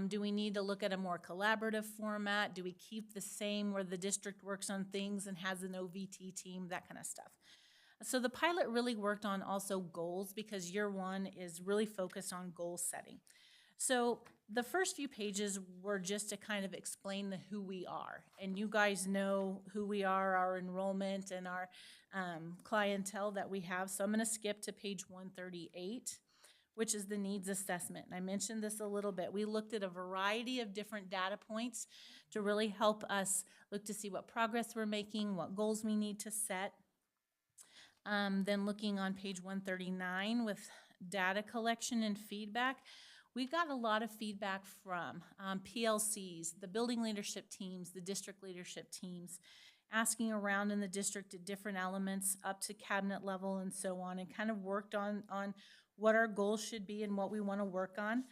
Do we need to look at a more collaborative format? Do we keep the same where the district works on things and has an OVT team, that kind of stuff? So the pilot really worked on also goals, because year 1 is really focused on goal setting. So the first few pages were just to kind of explain who we are. And you guys know who we are, our enrollment and our clientele that we have. So I'm going to skip to page 138, which is the needs assessment. And I mentioned this a little bit. We looked at a variety of different data points to really help us look to see what progress we're making, what goals we need to set. Then looking on page 139 with data collection and feedback, we got a lot of feedback from PLCs, the building leadership teams, the district leadership teams, asking around in the district at different elements up to cabinet level and so on, and kind of worked on what our goals should be and what we want to work on.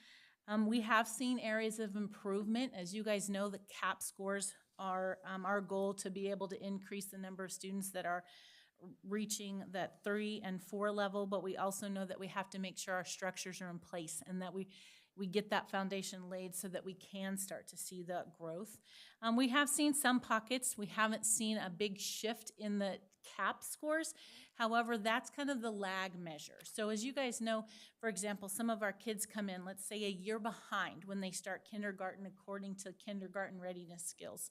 We have seen areas of improvement. As you guys know, the CAP scores are our goal to be able to increase the number of students that are reaching that 3 and 4 level, but we also know that we have to make sure our structures are in place and that we get that foundation laid so that we can start to see the growth. We have seen some pockets. We haven't seen a big shift in the CAP scores. However, that's kind of the lag measure. So as you guys know, for example, some of our kids come in, let's say a year behind when they start kindergarten according to kindergarten readiness skills.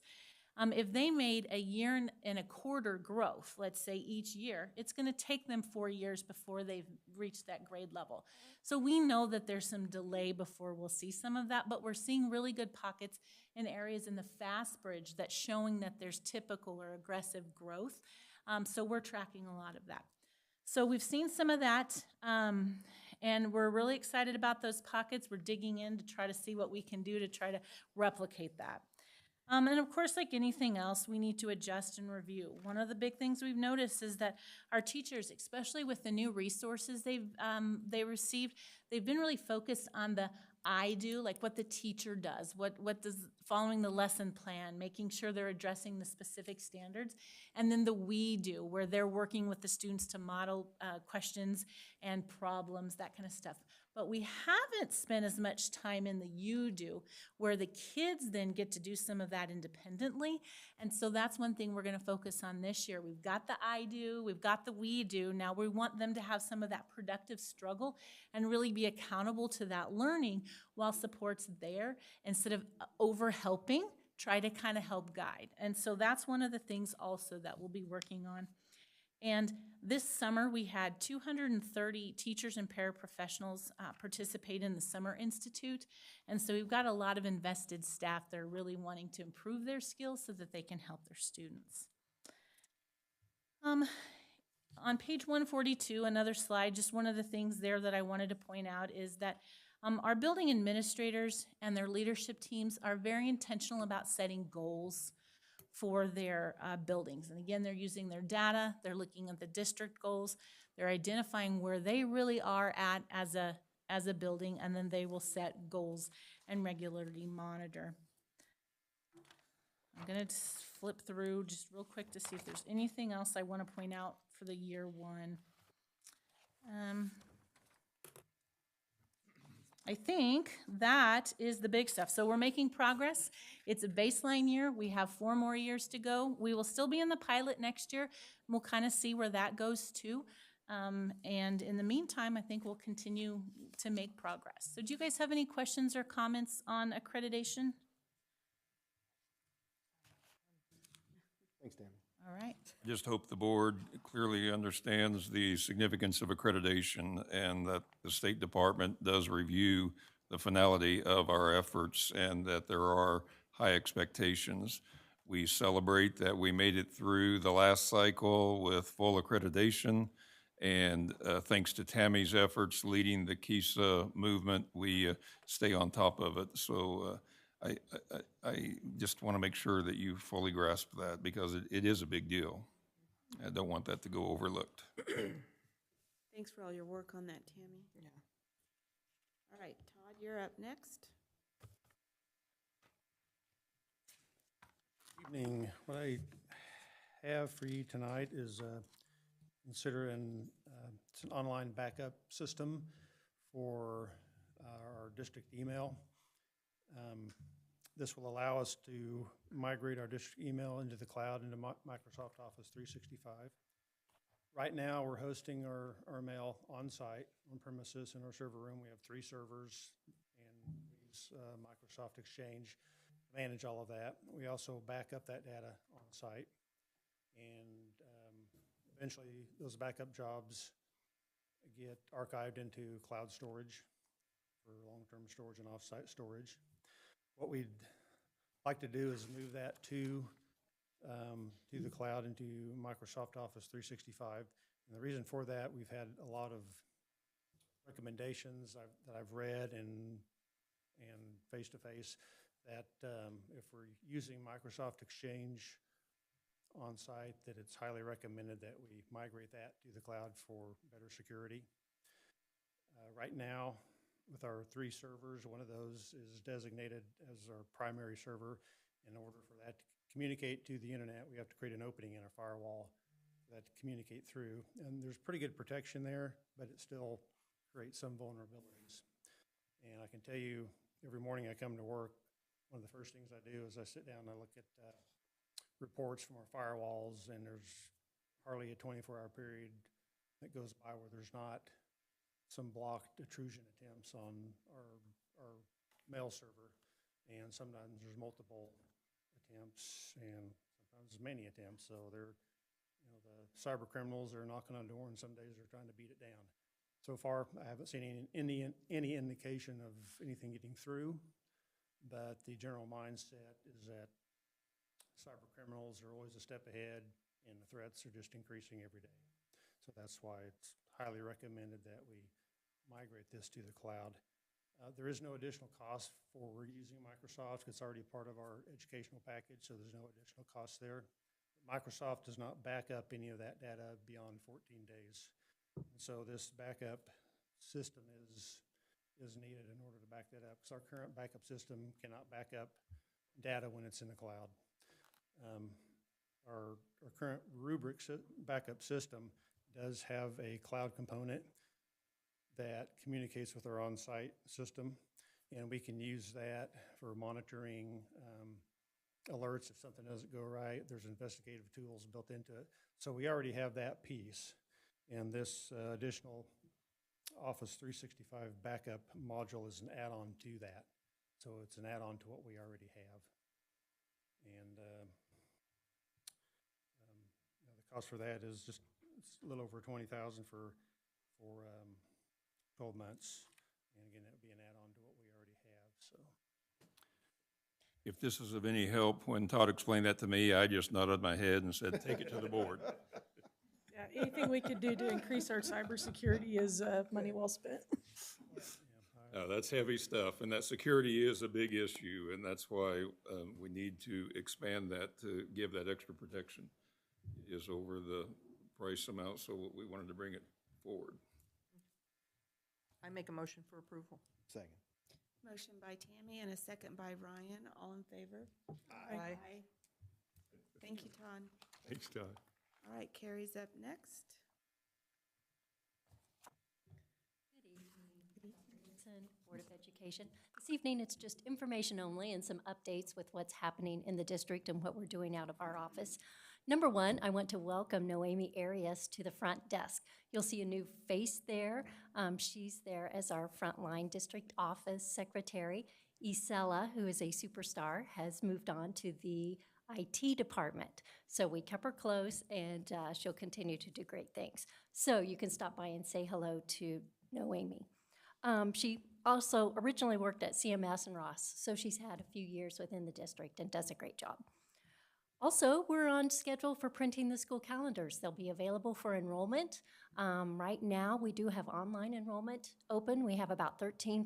If they made a year and a quarter growth, let's say each year, it's going to take them 4 years before they've reached that grade level. So we know that there's some delay before we'll see some of that, but we're seeing really good pockets in areas in the FAST bridge that's showing that there's typical or aggressive growth. So we're tracking a lot of that. So we've seen some of that, and we're really excited about those pockets. We're digging in to try to see what we can do to try to replicate that. And of course, like anything else, we need to adjust and review. One of the big things we've noticed is that our teachers, especially with the new resources they received, they've been really focused on the I do, like what the teacher does, what does following the lesson plan, making sure they're addressing the specific standards, and then the we do, where they're working with the students to model questions and problems, that kind of stuff. But we haven't spent as much time in the you do, where the kids then get to do some of that independently. And so that's one thing we're going to focus on this year. We've got the I do, we've got the we do. Now we want them to have some of that productive struggle and really be accountable to that learning while support's there, instead of over helping, try to kind of help guide. And so that's one of the things also that we'll be working on. And this summer, we had 230 teachers and paraprofessionals participate in the Summer Institute. And so we've got a lot of invested staff that are really wanting to improve their skills so that they can help their students. On page 142, another slide, just one of the things there that I wanted to point out is that our building administrators and their leadership teams are very intentional about setting goals for their buildings. And again, they're using their data, they're looking at the district goals, they're identifying where they really are at as a building, and then they will set goals and regularly monitor. I'm gonna flip through just real quick to see if there's anything else I wanna point out for the year one. I think that is the big stuff. So we're making progress. It's a baseline year. We have 4 more years to go. We will still be in the pilot next year. We'll kind of see where that goes too. And in the meantime, I think we'll continue to make progress. So do you guys have any questions or comments on accreditation? Thanks, Tammy. All right. I just hope the board clearly understands the significance of accreditation and that the State Department does review the finality of our efforts and that there are high expectations. We celebrate that we made it through the last cycle with full accreditation, and thanks to Tammy's efforts leading the KISA movement, we stay on top of it. So I just want to make sure that you fully grasp that, because it is a big deal. I don't want that to go overlooked. Thanks for all your work on that, Tammy. Yeah. All right, Todd, you're up next. Evening. What I have for you tonight is consider it's an online backup system for our district email. This will allow us to migrate our district email into the cloud, into Microsoft Office 365. Right now, we're hosting our mail on-site, on premises in our server room. We have 3 servers, and we use Microsoft Exchange to manage all of that. We also back up that data on-site, and eventually those backup jobs get archived into cloud storage for long-term storage and off-site storage. What we'd like to do is move that to the cloud, into Microsoft Office 365. And the reason for that, we've had a lot of recommendations that I've read and face-to-face that if we're using Microsoft Exchange on site, that it's highly recommended that we migrate that to the cloud for better security. Right now, with our 3 servers, one of those is designated as our primary server. In order for that to communicate to the internet, we have to create an opening in our firewall for that to communicate through. And there's pretty good protection there, but it still creates some vulnerabilities. And I can tell you, every morning I come to work, one of the first things I do is I sit down and I look at reports from our firewalls, and there's hardly a 24-hour period that goes by where there's not some blocked intrusion attempts on our mail server. And sometimes there's multiple attempts, and sometimes many attempts. So they're, the cyber criminals are knocking on the door, and some days they're trying to beat it down. So far, I haven't seen any indication of anything getting through, but the general mindset is that cyber criminals are always a step ahead, and the threats are just increasing every day. So that's why it's highly recommended that we migrate this to the cloud. There is no additional cost for using Microsoft. It's already part of our educational package, so there's no additional cost there. Microsoft does not back up any of that data beyond 14 days. So this backup system is needed in order to back that up, because our current backup system cannot back up data when it's in the cloud. Our current rubric backup system does have a cloud component that communicates with our on-site system, and we can use that for monitoring alerts if something doesn't go right. There's investigative tools built into it. So we already have that piece, and this additional Office 365 backup module is an add-on to that. So it's an add-on to what we already have. And the cost for that is just it's a little over $20,000 for 12 months. And again, that would be an add-on to what we already have. So If this is of any help, when Todd explained that to me, I just nodded my head and said, take it to the board. Yeah, anything we could do to increase our cybersecurity is money well spent. That's heavy stuff, and that security is a big issue, and that's why we need to expand that to give that extra protection. It is over the price amount, so we wanted to bring it forward. I make a motion for approval. Second. Motion by Tammy and a second by Ryan. All in favor? Aye. Thank you, Todd. Thanks, Todd. All right, Carrie's up next. Board of Education. This evening, it's just information only and some updates with what's happening in the district and what we're doing out of our office. Number one, I want to welcome Noemi Arias to the front desk. You'll see a new face there. She's there as our frontline district office secretary. Isela, who is a superstar, has moved on to the IT department. So we kept her close, and she'll continue to do great things. So you can stop by and say hello to Noemi. She also originally worked at CMS and Ross, so she's had a few years within the district and does a great job. Also, we're on schedule for printing the school calendars. They'll be available for enrollment. Right now, we do have online enrollment open. We have about 13%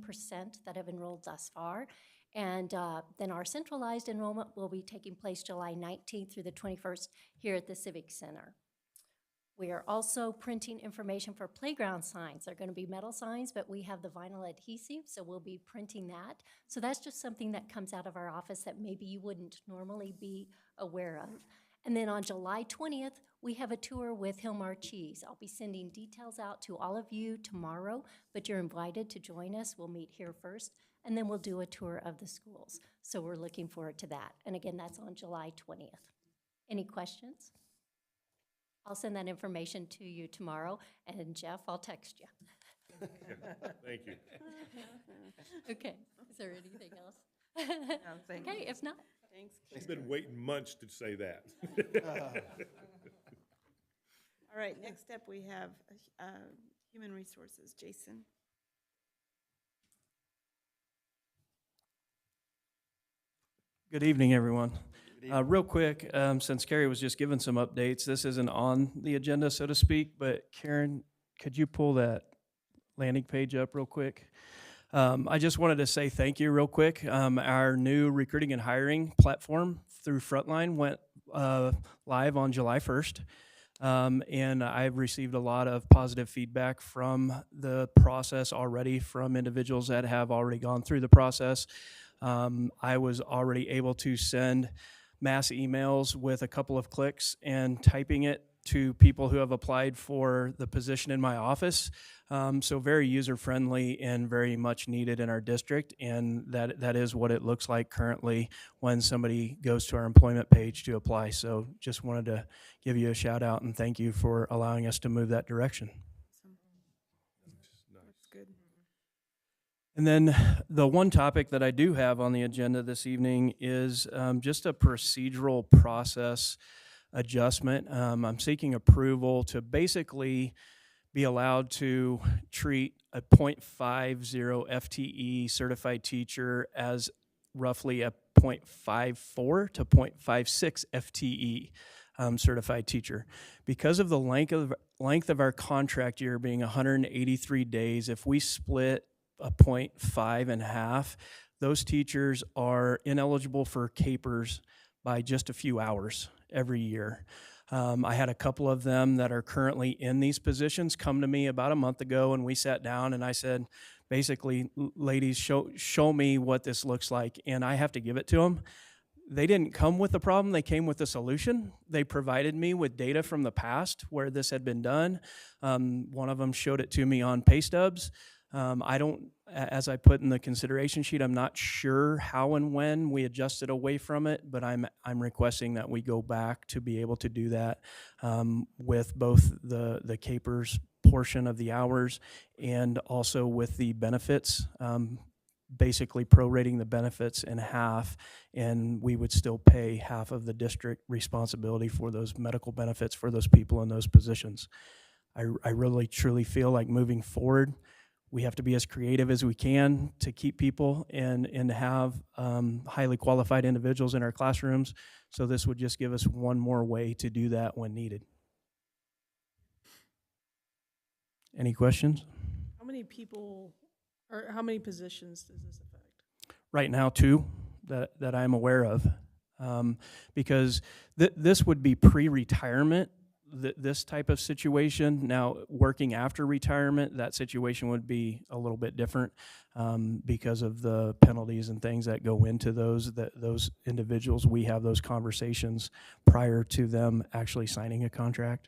that have enrolled thus far. And then our centralized enrollment will be taking place July 19th through the 21st here at the Civic Center. We are also printing information for playground signs. They're going to be metal signs, but we have the vinyl adhesive, so we'll be printing that. So that's just something that comes out of our office that maybe you wouldn't normally be aware of. And then on July 20th, we have a tour with Hilmar Cheese. I'll be sending details out to all of you tomorrow, but you're invited to join us. We'll meet here first, and then we'll do a tour of the schools. So we're looking forward to that. And again, that's on July 20th. Any questions? I'll send that information to you tomorrow, and Jeff, I'll text you. Thank you. Okay, is there anything else? Thank Okay, you. if not, Thanks. I've been waiting months to say that. All right, next up we have Human Resources. Jason. Good evening, everyone. Real quick, since Carrie was just giving some updates, this isn't on the agenda, so to speak, but Karen, could you pull that landing page up real quick? I just wanted to say thank you real quick. Our new recruiting and hiring platform through Frontline went live on July 1st. And I've received a lot of positive feedback from the process already from individuals that have already gone through the process. I was already able to send mass emails with a couple of clicks and typing it to people who have applied for the position in my office. So very user-friendly and very much needed in our district, and that is what it looks like currently when somebody goes to our employment page to apply. So just wanted to give you a shout out and thank you for allowing us to move that direction. That's good. And then the one topic that I do have on the agenda this evening is just a procedural process adjustment. I'm seeking approval to basically be allowed to treat a 0.50 FTE certified teacher as roughly a 0.54 to 0.56 FTE certified teacher. Because of the length of our contract year being 183 days, if we split a 0.5. Those teachers are ineligible for capers by just a few hours every year. I had a couple of them that are currently in these positions come to me about a month ago, and we sat down and I said, basically, ladies, show me what this looks like, and I have to give it to them. They didn't come with a problem, they came with a solution. They provided me with data from the past where this had been done. One of them showed it to me on pay stubs. As I put in the consideration sheet, I'm not sure how and when we adjusted away from it, but I'm requesting that we go back to be able to do that with both the capers portion of the hours and also with the benefits, basically prorating the benefits in half, and we would still pay half of the district responsibility for those medical benefits for those people in those positions. I really truly feel like moving forward, we have to be as creative as we can to keep people and to have highly qualified individuals in our classrooms. So this would just give us one more way to do that when needed. Any questions? How many people, or how many positions does this affect? Right now, 2 that I'm aware of, because this would be pre-retirement. This type of situation. Now, working after retirement, that situation would be a little bit different because of the penalties and things that go into those individuals. We have those conversations prior to them actually signing a contract.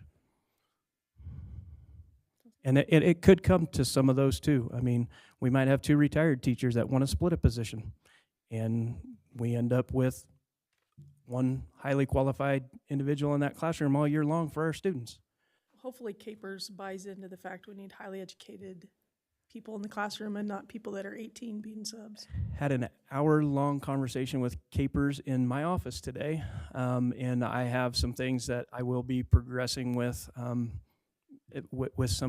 And it could come to some of those too. I mean, we might have 2 retired teachers that want to split a position, and we end up with one highly qualified individual in that classroom all year long for our students. Hopefully Capers buys into the fact we need highly educated people in the classroom and not people that are 18 being subs. Had an hour-long conversation with Capers in my office today, and I have some things that I will be progressing with some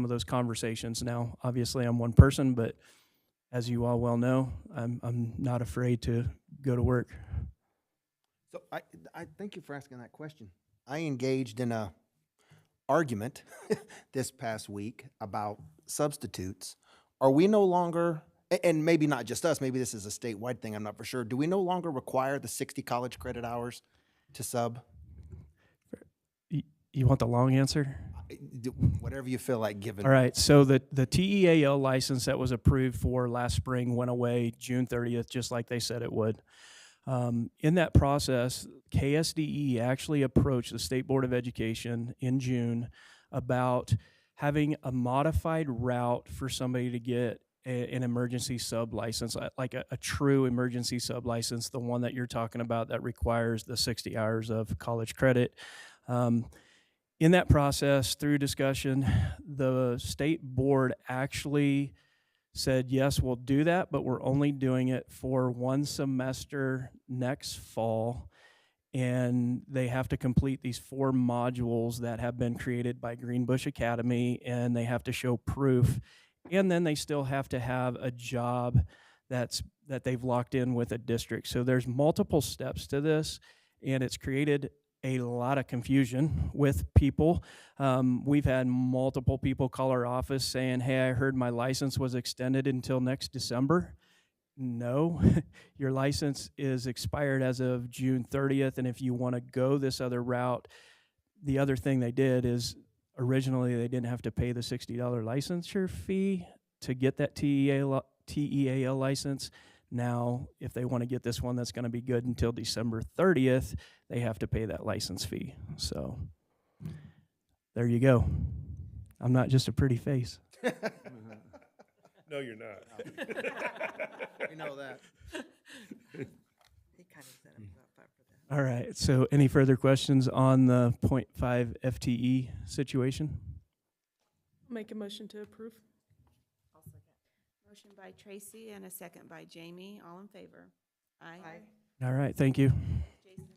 of those conversations. Now, obviously, I'm one person, but as you all well know, I'm not afraid to go to work. So I thank you for asking that question. I engaged in a argument this past week about substitutes. Are we no longer, and maybe not just us, maybe this is a statewide thing, I'm not for sure, do we no longer require the 60 college credit hours to sub? You want the long answer? Whatever you feel like giving. All right, so the TEAL license that was approved for last spring went away June 30th, just like they said it would. In that process, KSDE actually approached the State Board of Education in June about having a modified route for somebody to get an emergency sub license, like a true emergency sub license, the one that you're talking about that requires the 60 hours of college credit. In that process, through discussion, the state board actually said, yes, we'll do that, but we're only doing it for 1 semester next fall. And they have to complete these 4 modules that have been created by Greenbush Academy, and they have to show proof. And then they still have to have a job that they've locked in with a district. So there's multiple steps to this, and it's created a lot of confusion with people. We've had multiple people call our office saying, hey, I heard my license was extended until next December. No, your license is expired as of June 30th, and if you want to go this other route, the other thing they did is originally they didn't have to pay the $60 licensure fee to get that TEAL license. Now, if they want to get this one that's going to be good until December 30th, they have to pay that license fee. So there you go. I'm not just a pretty face. No, you're not. We know that. He kind of set himself up for that. All right, so any further questions on the 0.5 FTE situation? Make a motion to approve. I'll second. Motion by Tracy and a second by Jamie. All in favor? Aye. All right, thank you. Jason.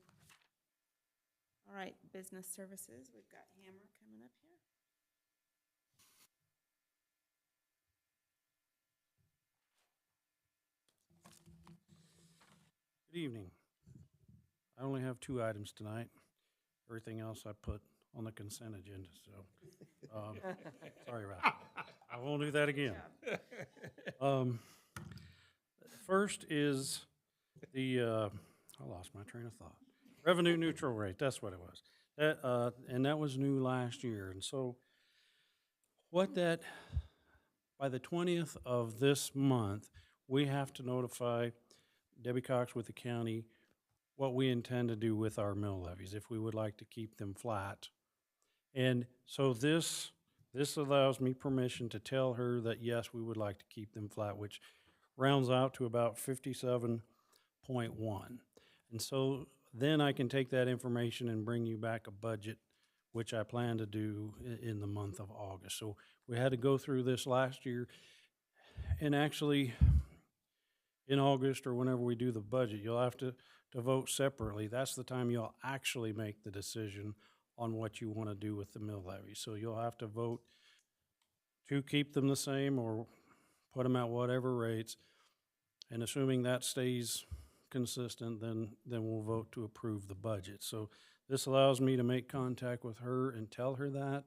All right, business services. We've got Hammer coming up here. Good evening. I only have 2 items tonight. Everything else I put on the consent agenda, so sorry about that. I won't do that again. first is the, I lost my train of thought. Revenue neutral rate, that's what it was. And that was new last year. And so by the 20th of this month, we have to notify Debbie Cox with the county what we intend to do with our mill levies, if we would like to keep them flat. And so this allows me permission to tell her that, yes, we would like to keep them flat, which rounds out to about 57.1. And so then I can take that information and bring you back a budget, which I plan to do in the month of August. So we had to go through this last year, and actually in August or whenever we do the budget, you'll have to vote separately. That's the time you'll actually make the decision on what you want to do with the mill levy. So you'll have to vote to keep them the same or put them at whatever rates. And assuming that stays consistent, then we'll vote to approve the budget. So this allows me to make contact with her and tell her that,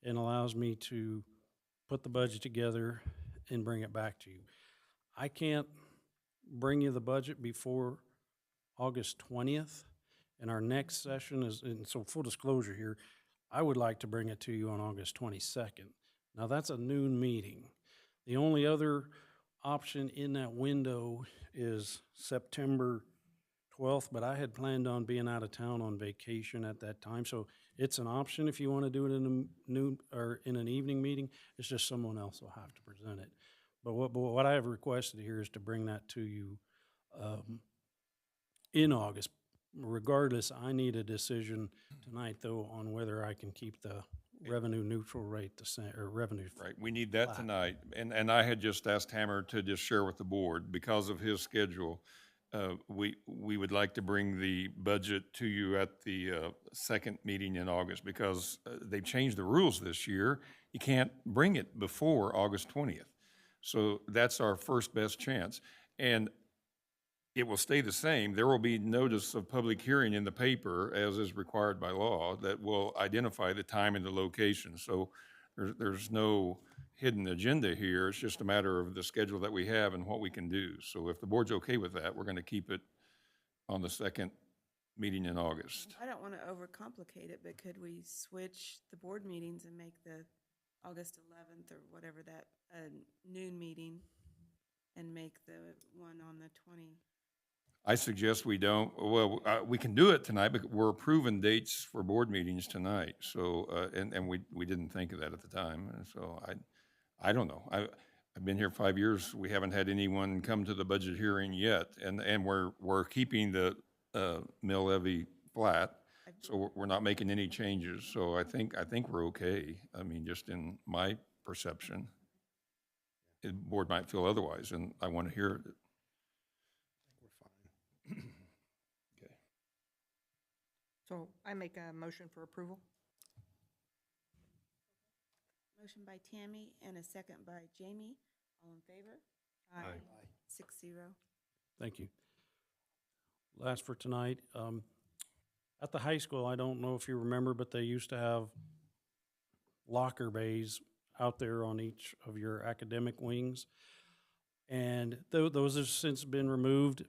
and allows me to put the budget together and bring it back to you. I can't bring you the budget before August 20th, and our next session is, and so full disclosure here, I would like to bring it to you on August 22nd. Now, that's a noon meeting. The only other option in that window is September 12th, but I had planned on being out of town on vacation at that time, so it's an option if you want to do it in a noon or in an evening meeting. It's just someone else will have to present it. But what I have requested here is to bring that to you in August. Regardless, I need a decision tonight, though, on whether I can keep the revenue neutral rate the same, or revenue. Right, we need that tonight. And I had just asked Hammer to just share with the board, because of his schedule, we would like to bring the budget to you at the second meeting in August, because they've changed the rules this year. You can't bring it before August 20th. So that's our first best chance. And it will stay the same. There will be notice of public hearing in the paper, as is required by law, that will identify the time and the location. So there's no hidden agenda here. It's just a matter of the schedule that we have and what we can do. So if the board's okay with that, we're going to keep it on the second meeting in August. I don't want to overcomplicate it, but could we switch the board meetings and make the August 11th or whatever that noon meeting, and make the one on the 20th? I suggest we don't. Well, we can do it tonight, but we're approving dates for board meetings tonight. So, and we didn't think of that at the time. And so I don't know. I've been here 5 years. We haven't had anyone come to the budget hearing yet, and we're keeping the mill levy flat. So we're not making any changes. So I think we're okay. I mean, just in my perception, the board might feel otherwise, and I want to hear it. So I make a motion for approval. Motion by Tammy and a second by Jamie. All in favor? Aye. 6-0. Thank you. Last for tonight, at the high school, I don't know if you remember, but they used to have locker bays out there on each of your academic wings. And those have since been removed,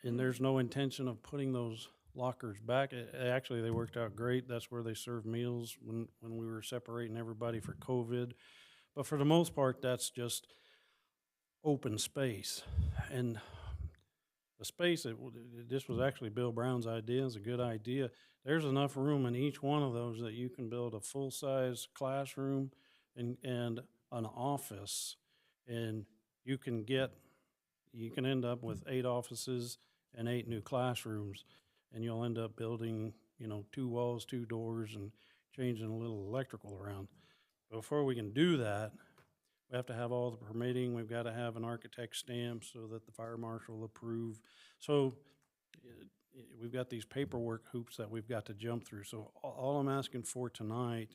and there's no intention of putting those lockers back. Actually, they worked out great. That's where they served meals when we were separating everybody for COVID. But for the most part, that's just open space. And the space, this was actually Bill Brown's idea. It's a good idea. There's enough room in each one of those that you can build a full-size classroom and an office. And you can end up with 8 offices and 8 new classrooms. And you'll end up building, 2 walls, 2 doors, and changing a little electrical around. But before we can do that, we have to have all the permitting. We've got to have an architect stamp so that the fire marshal will approve. So we've got these paperwork hoops that we've got to jump through. So all I'm asking for tonight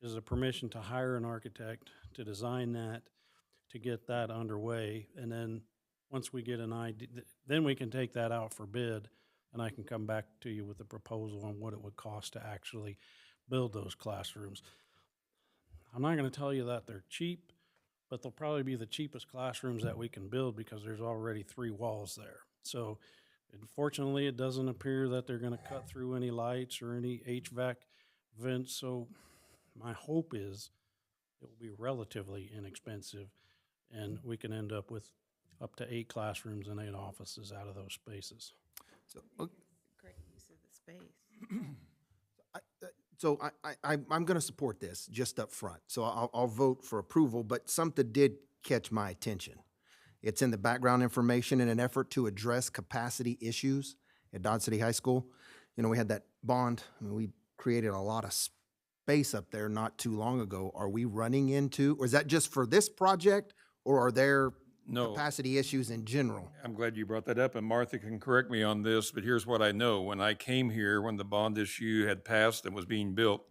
is a permission to hire an architect to design that, to get that underway. And then once we get an idea, then we can take that out for bid, and I can come back to you with a proposal on what it would cost to actually build those classrooms. I'm not going to tell you that they're cheap, but they'll probably be the cheapest classrooms that we can build because there's already 3 walls there. So unfortunately, it doesn't appear that they're gonna cut through any lights or any HVAC vents, so my hope is it will be relatively inexpensive, and we can end up with up to 8 classrooms and 8 offices out of those spaces. So, Great use of the space. I'm going to support this just up front. So I'll vote for approval, but something did catch my attention. It's in the background information in an effort to address capacity issues at Dodge City High School. You know, we had that bond, I mean, we created a lot of space up there not too long ago. Are we running into, or is that just for this project, or are there No. capacity issues in general? I'm glad you brought that up, and Martha can correct me on this, but here's what I know. When I came here, when the bond issue had passed and was being built,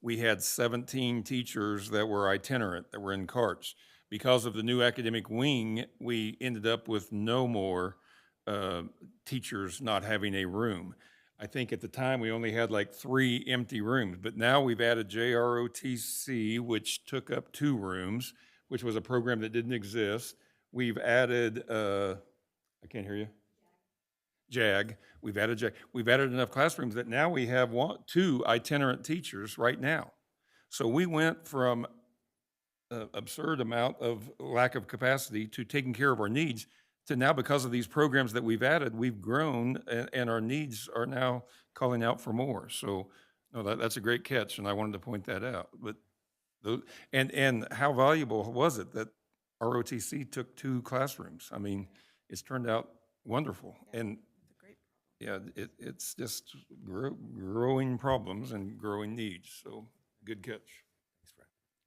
we had 17 teachers that were itinerant, that were in carts. Because of the new academic wing, we ended up with no more teachers not having a room. I think at the time, we only had like 3 empty rooms, but now we've added JROTC, which took up 2 rooms, which was a program that didn't exist. We've added, I can't hear you. JAG. We've added JAG. We've added enough classrooms that now we have 2 itinerant teachers right now. So we went from an absurd amount of lack of capacity to taking care of our needs to now, because of these programs that we've added, we've grown and our needs are now calling out for more. So no, that's a great catch, and I wanted to point that out. But and how valuable was it that ROTC took 2 classrooms? I mean, it's turned out wonderful. And yeah, it's just growing problems and growing needs. So good catch.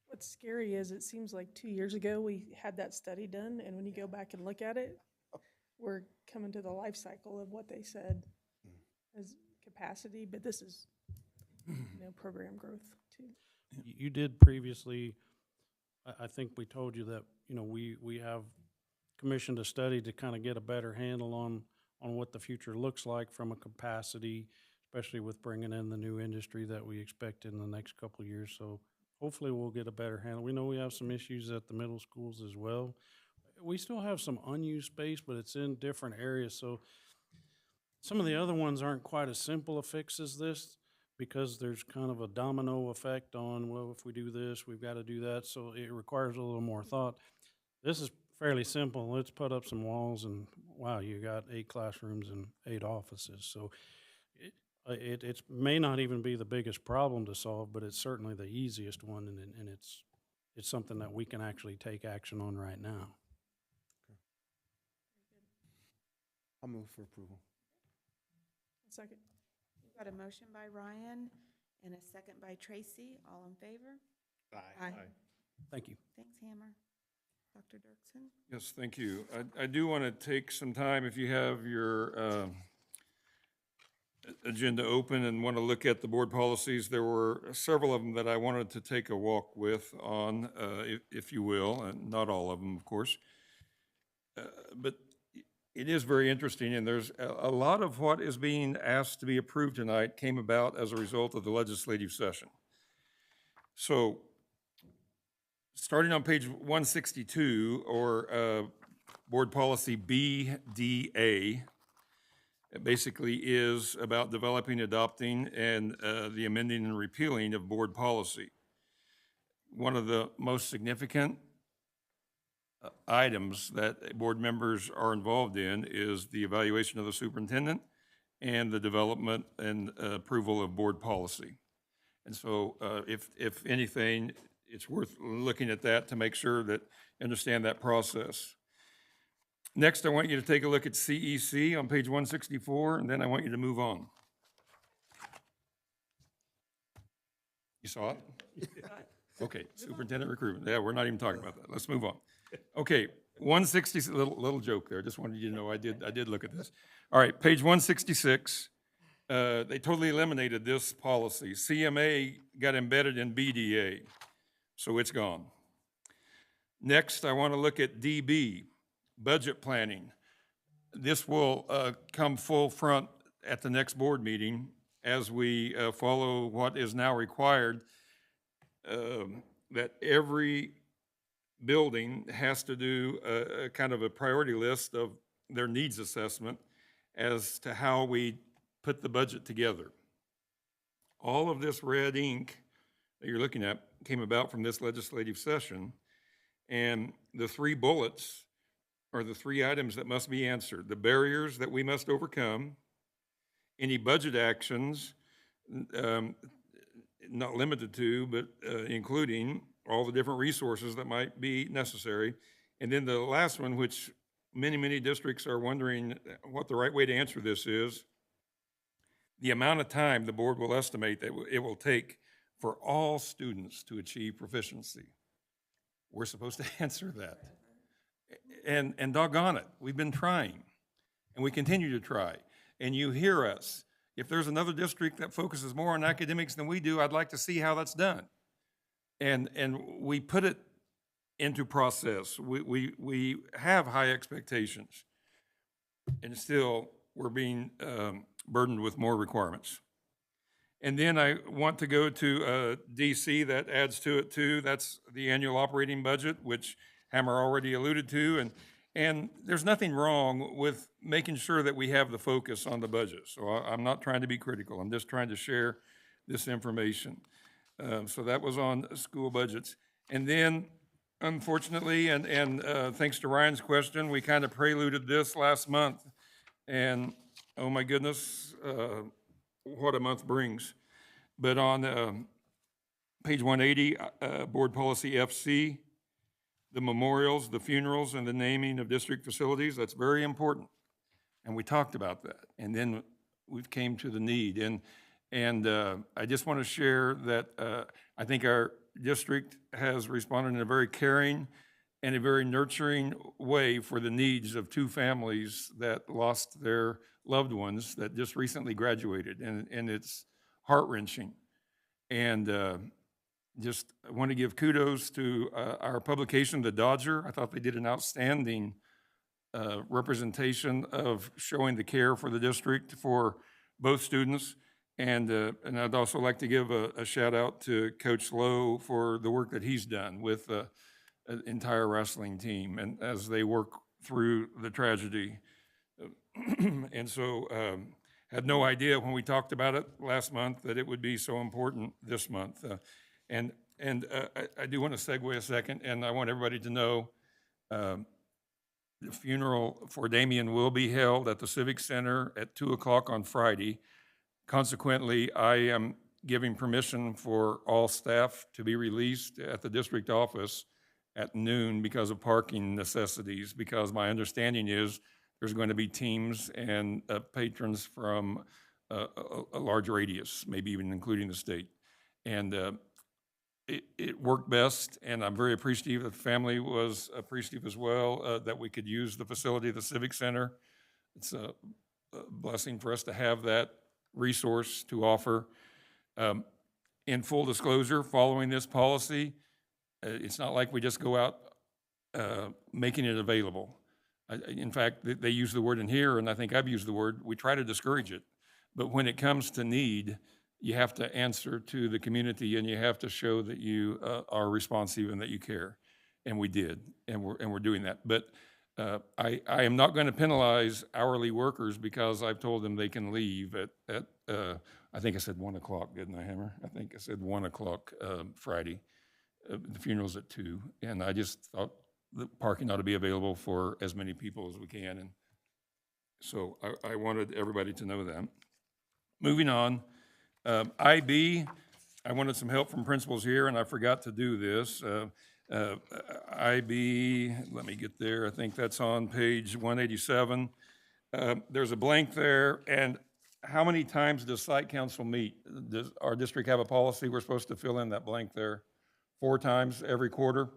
What's scary is it seems like 2 years ago, we had that study done, and when you go back and look at it, we're coming to the life cycle of what they said as capacity, but this is, program growth too. You did previously, I think we told you that, we have commissioned a study to kind of get a better handle on what the future looks like from a capacity, especially with bringing in the new industry that we expect in the next couple of years. So hopefully we'll get a better handle. We know we have some issues at the middle schools as well. We still have some unused space, but it's in different areas. So some of the other ones aren't quite as simple a fix as this, because there's kind of a domino effect on, well, if we do this, we've got to do that. So it requires a little more thought. This is fairly simple. Let's put up some walls and wow, you got 8 classrooms and 8 offices. So it may not even be the biggest problem to solve, but it's certainly the easiest one, and it's something that we can actually take action on right now. I'll move for approval. Second. We've got a motion by Ryan and a second by Tracy. All in favor? Aye. Thank you. Thanks, Hammer. Dr. Dirksen? Yes, thank you. I do want to take some time, if you have your agenda open and want to look at the board policies. There were several of them that I wanted to take a walk with on, if you will, and not all of them, of course. But it is very interesting, and there's a lot of what is being asked to be approved tonight came about as a result of the legislative session. So, starting on page 162, or board policy BDA, it basically is about developing, adopting, and the amending and repealing of board policy. One of the most significant items that board members are involved in is the evaluation of the superintendent and the development and approval of board policy. And so if anything, it's worth looking at that to make sure that you understand that process. Next, I want you to take a look at CEC on page 164, and then I want you to move on. You saw it? Okay, superintendent recruitment. Yeah, we're not even talking about that. Let's move on. Okay, 160, little joke there. Just wanted you to know I did look at this. All right, page 166. They totally eliminated this policy. CMA got embedded in BDA, so it's gone. Next, I want to look at DB, budget planning. This will come full front at the next board meeting as we follow what is now required, that every building has to do a kind of a priority list of their needs assessment as to how we put the budget together. All of this red ink that you're looking at came about from this legislative session, and the 3 bullets are the 3 items that must be answered: the barriers that we must overcome, any budget actions, not limited to, but including all the different resources that might be necessary. And then the last one, which many districts are wondering what the right way to answer this is, the amount of time the board will estimate that it will take for all students to achieve proficiency. We're supposed to answer that. And doggone it, we've been trying, and we continue to try. And you hear us. If there's another district that focuses more on academics than we do, I'd like to see how that's done. And we put it into process. We have high expectations, and still we're being burdened with more requirements. And then I want to go to DC, that adds to it too. That's the annual operating budget, which Hammer already alluded to. And there's nothing wrong with making sure that we have the focus on the budget. So I'm not trying to be critical. I'm just trying to share this information. So that was on school budgets. And then, unfortunately, and thanks to Ryan's question, we kind of preluded this last month. And oh my goodness, what a month brings. But on page 180, Board Policy FC, the memorials, the funerals, and the naming of district facilities, that's very important. And we talked about that. And then we've came to the need. And I just want to share that I think our district has responded in a very caring and a very nurturing way for the needs of 2 families that lost their loved ones that just recently graduated. And it's heart-wrenching. And just I want to give kudos to our publication, The Dodger. I thought they did an outstanding representation of showing the care for the district for both students. And I'd also like to give a shout out to Coach Lowe for the work that he's done with an entire wrestling team and as they work through the tragedy. And so had no idea when we talked about it last month that it would be so important this month. And I do want to segue a second, and I want everybody to know the funeral for Damien will be held at the Civic Center at 2 o'clock on Friday. Consequently, I am giving permission for all staff to be released at the district office at noon because of parking necessities, because my understanding is there's going to be teams and patrons from a large radius, maybe even including the state. And it worked best, and I'm very appreciative. The family was appreciative as well that we could use the facility of the Civic Center. It's a blessing for us to have that resource to offer. In full disclosure, following this policy, it's not like we just go out making it available. In fact, they use the word in here, and I think I've used the word, we try to discourage it. But when it comes to need, you have to answer to the community, and you have to show that you are responsive and that you care. And we did, and we're doing that. But I am not going to penalize hourly workers because I've told them they can leave at I think I said 1 o'clock, didn't I, Hammer? I think I said 1 o'clock Friday. The funeral's at 2, and I just thought the parking ought to be available for as many people as we can. And so I wanted everybody to know that. Moving on, IB, I wanted some help from principals here, and I forgot to do this. IB, let me get there. I think that's on page 187. There's a blank there, and how many times does site council meet? Does our district have a policy we're supposed to fill in that blank there? 4 times every quarter?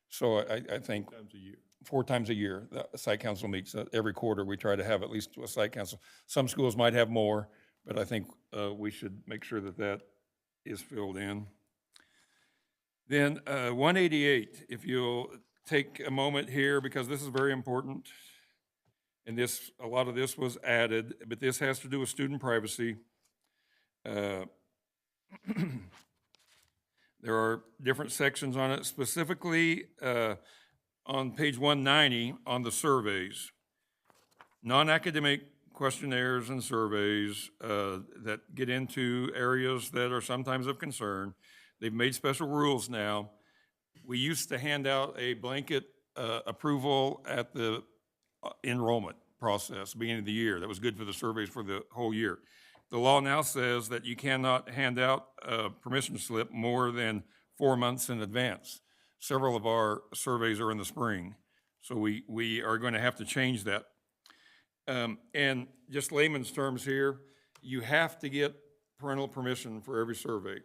So I think 4 times a year. 4 times a year, the site council meets. Every quarter, we try to have at least a site council. Some schools might have more, but I think we should make sure that that is filled in. Then 188, if you'll take a moment here, because this is very important, and a lot of this was added, but this has to do with student privacy. There are different sections on it, specifically on page 190 on the surveys. Non-academic questionnaires and surveys that get into areas that are sometimes of concern. They've made special rules now. We used to hand out a blanket approval at the enrollment process, beginning of the year. That was good for the surveys for the whole year. The law now says that you cannot hand out a permission slip more than 4 months in advance. Several of our surveys are in the spring, so we are going to have to change that. And just layman's terms here, you have to get parental permission for every survey.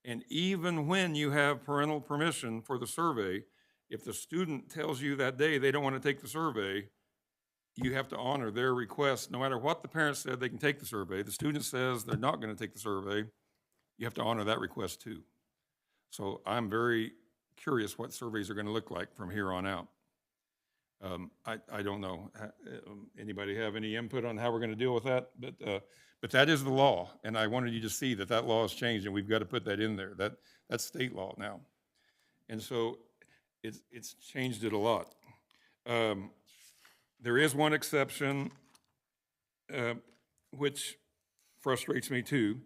And even when you have parental permission for the survey, if the student tells you that day they don't want to take the survey, you have to honor their request. No matter what the parents said, they can take the survey. The student says they're not going to take the survey, you have to honor that request too. So I'm very curious what surveys are going to look like from here on out. I don't know. Anybody have any input on how we're going to deal with that? But that is the law, and I wanted you to see that that law has changed, and we've got to put that in there. That's state law now, and so it's changed it a lot. There is one exception, which frustrates me too.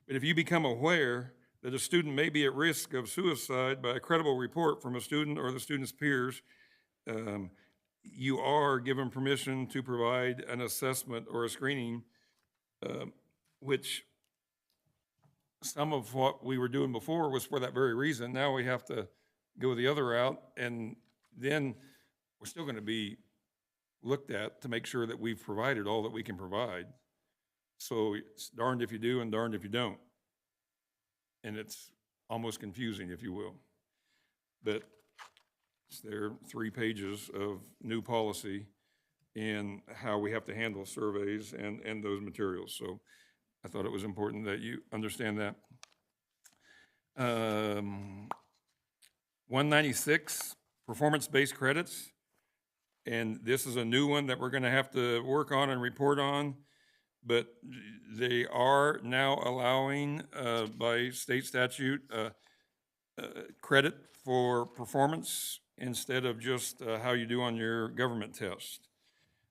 But if you become aware that a student may be at risk of suicide by a credible report from a student or the student's peers, you are given permission to provide an assessment or a screening, which some of what we were doing before was for that very reason. Now we have to go the other route, and then we're still going to be looked at to make sure that we've provided all that we can provide. So it's darned if you do and darned if you don't. And it's almost confusing, if you will. But there are 3 pages of new policy in how we have to handle surveys and those materials. So I thought it was important that you understand that. 196, performance-based credits. And this is a new one that we're going to have to work on and report on. But they are now allowing, by state statute, credit for performance instead of just how you do on your government test.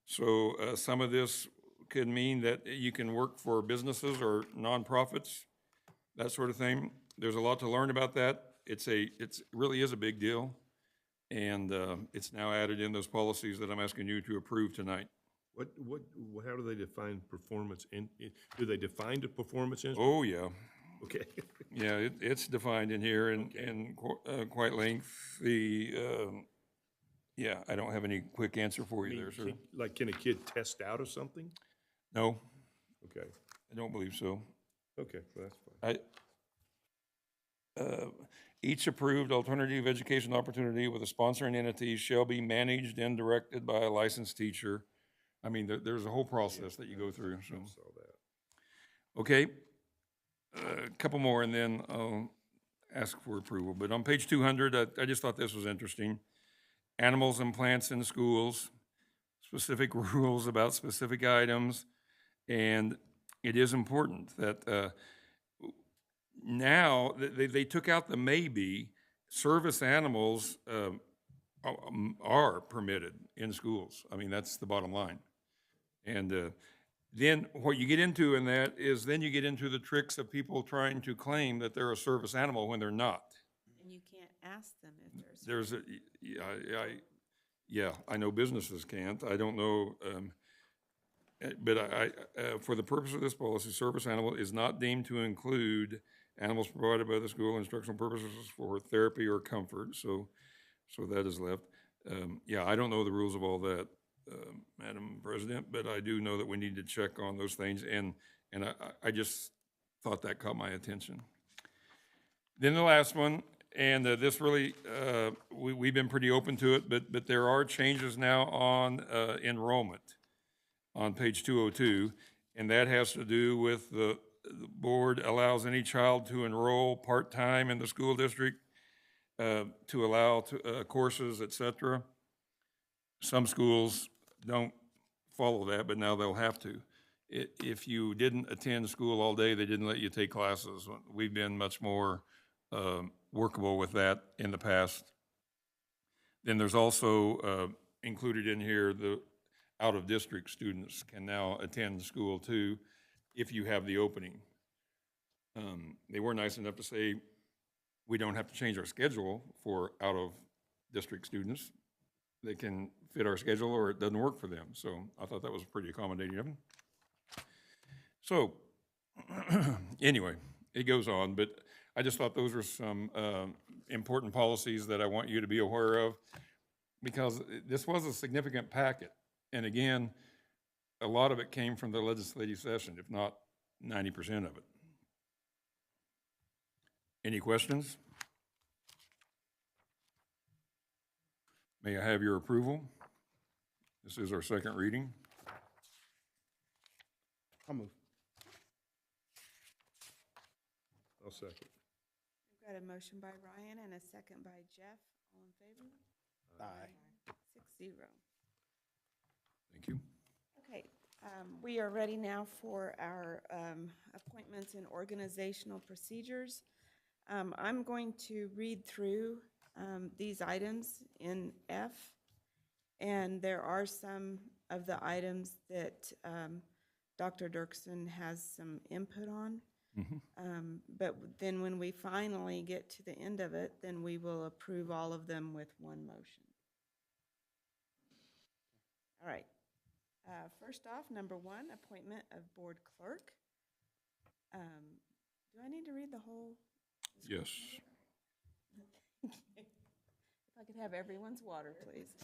So some of this could mean that you can work for businesses or nonprofits, that sort of thing. There's a lot to learn about that. It really is a big deal. And it's now added in those policies that I'm asking you to approve tonight. How do they define performance? Do they define the performance? Oh, yeah. Okay. Yeah, it's defined in here in quite lengthy. Yeah, I don't have any quick answer for you there, sir. Can a kid test out of something? No. Okay. I don't believe so. Okay, well, that's fine. Each approved alternative education opportunity with a sponsoring entity shall be managed and directed by a licensed teacher. I mean, there's a whole process that you go through. So. I saw that. Okay, a couple more and then I'll ask for approval. But on page 200, I just thought this was interesting. Animals and plants in schools, specific rules about specific items. And it is important that now they took out the maybe. Service animals are permitted in schools. I mean, that's the bottom line. And then what you get into in that is then you get into the tricks of people trying to claim that they're a service animal when they're not. And you can't ask them if they're a service. Yeah, I know businesses can't. I don't know, but for the purpose of this policy, service animal is not deemed to include animals provided by the school instructional purposes for therapy or comfort. So that is left. Yeah, I don't know the rules of all that, Madam President, but I do know that we need to check on those things, and I just thought that caught my attention. Then the last one, and this really, we've been pretty open to it, but there are changes now on enrollment on page 202, and that has to do with the board allows any child to enroll part-time in the school district to allow courses, et cetera. Some schools don't follow that, but now they'll have to. If you didn't attend school all day, they didn't let you take classes. We've been much more workable with that in the past. Then there's also included in here, the out-of-district students can now attend school too, if you have the opening. They were nice enough to say, we don't have to change our schedule for out-of-district students. They can fit our schedule or it doesn't work for them. So I thought that was pretty accommodating of them. So anyway, it goes on, but I just thought those were some important policies that I want you to be aware of, because this was a significant packet. And again, a lot of it came from the legislative session, if not 90% of it. Any questions? May I have your approval? This is our second reading. I'll move. I'll second. We've got a motion by Ryan and a second by Jeff. All in favor? Aye. 6-0. Thank you. Okay, we are ready now for our appointments and organizational procedures. I'm going to read through these items in F, and there are some of the items that Dr. Dirksen has some input on. But then when we finally get to the end of it, then we will approve all of them with one motion. All right. First off, number 1, appointment of board clerk. Do I need to read the whole? Yes. If I could have everyone's water, please.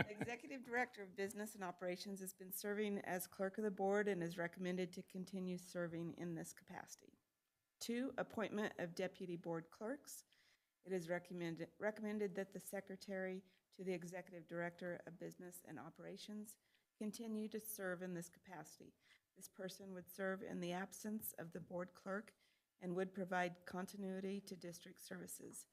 Executive Director of Business and Operations has been serving as clerk of the board and is recommended to continue serving in this capacity. 2, appointment of deputy board clerks. It is recommended that the secretary to the Executive Director of Business and Operations continue to serve in this capacity. This person would serve in the absence of the board clerk and would provide continuity to district services.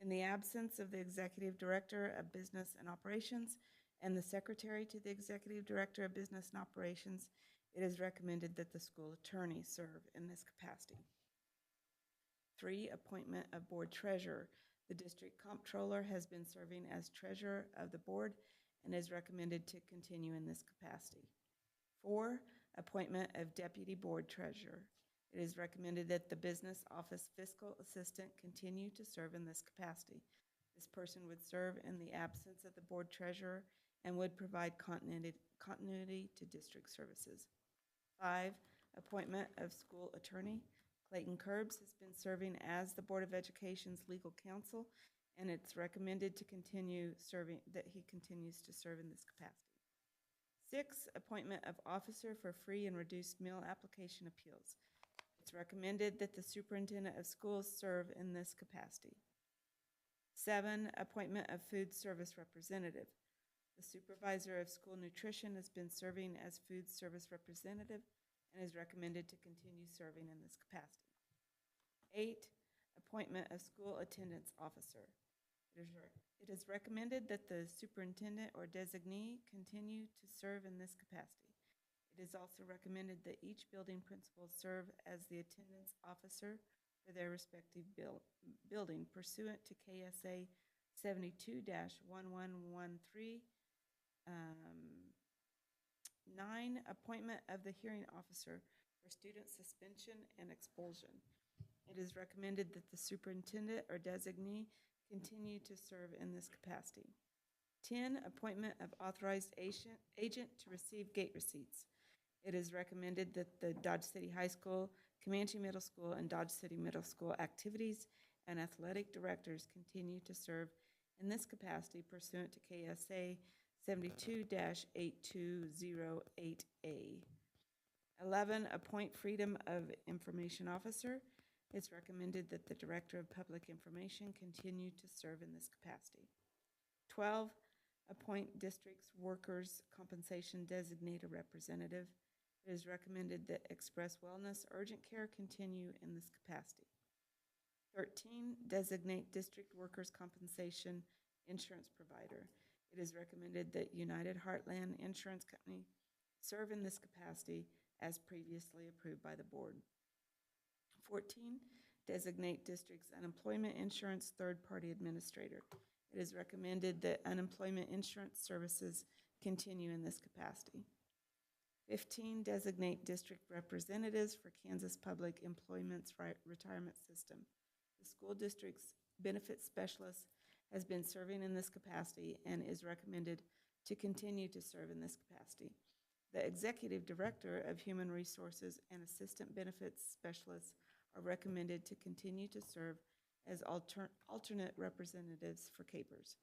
In the absence of the Executive Director of Business and Operations and the Secretary to the Executive Director of Business and Operations, it is recommended that the school attorney serve in this capacity. 3, appointment of board treasurer. The district comptroller has been serving as treasurer of the board and is recommended to continue in this capacity. 4, appointment of deputy board treasurer. It is recommended that the business office fiscal assistant continue to serve in this capacity. This person would serve in the absence of the board treasurer and would provide continuity to district services. 5, appointment of school attorney. Clayton Curbs has been serving as the Board of Education's legal counsel, and it's recommended to continue serving, that he continues to serve in this capacity. 6, appointment of officer for free and reduced meal application appeals. It's recommended that the superintendent of schools serve in this capacity. 7, appointment of food service representative. The supervisor of school nutrition has been serving as food service representative and is recommended to continue serving in this capacity. 8, appointment of school attendance officer. It is recommended that the superintendent or designee continue to serve in this capacity. It is also recommended that each building principal serve as the attendance officer for their respective building pursuant to KSA 72-1113. 9, appointment of the hearing officer for student suspension and expulsion. It is recommended that the superintendent or designee continue to serve in this capacity. 10, appointment of authorized agent to receive gate receipts. It is recommended that the Dodge City High School, Comanche Middle School, and Dodge City Middle School activities and athletic directors continue to serve in this capacity pursuant to KSA 72-8208A. 11, appoint Freedom of Information Officer. It's recommended that the Director of Public Information continue to serve in this capacity. 12, appoint District's Workers' Compensation Designated Representative. It is recommended that Express Wellness Urgent Care continue in this capacity. 13, designate District Workers' Compensation Insurance Provider. It is recommended that United Heartland Insurance Company serve in this capacity as previously approved by the board. 14, designate district's unemployment insurance third-party administrator. It is recommended that unemployment insurance services continue in this capacity. 15, designate district representatives for Kansas Public Employment's retirement system. The school district's benefit specialist has been serving in this capacity and is recommended to continue to serve in this capacity. The executive director of human resources and assistant benefits specialists are recommended to continue to serve as alternate representatives for CAPERS.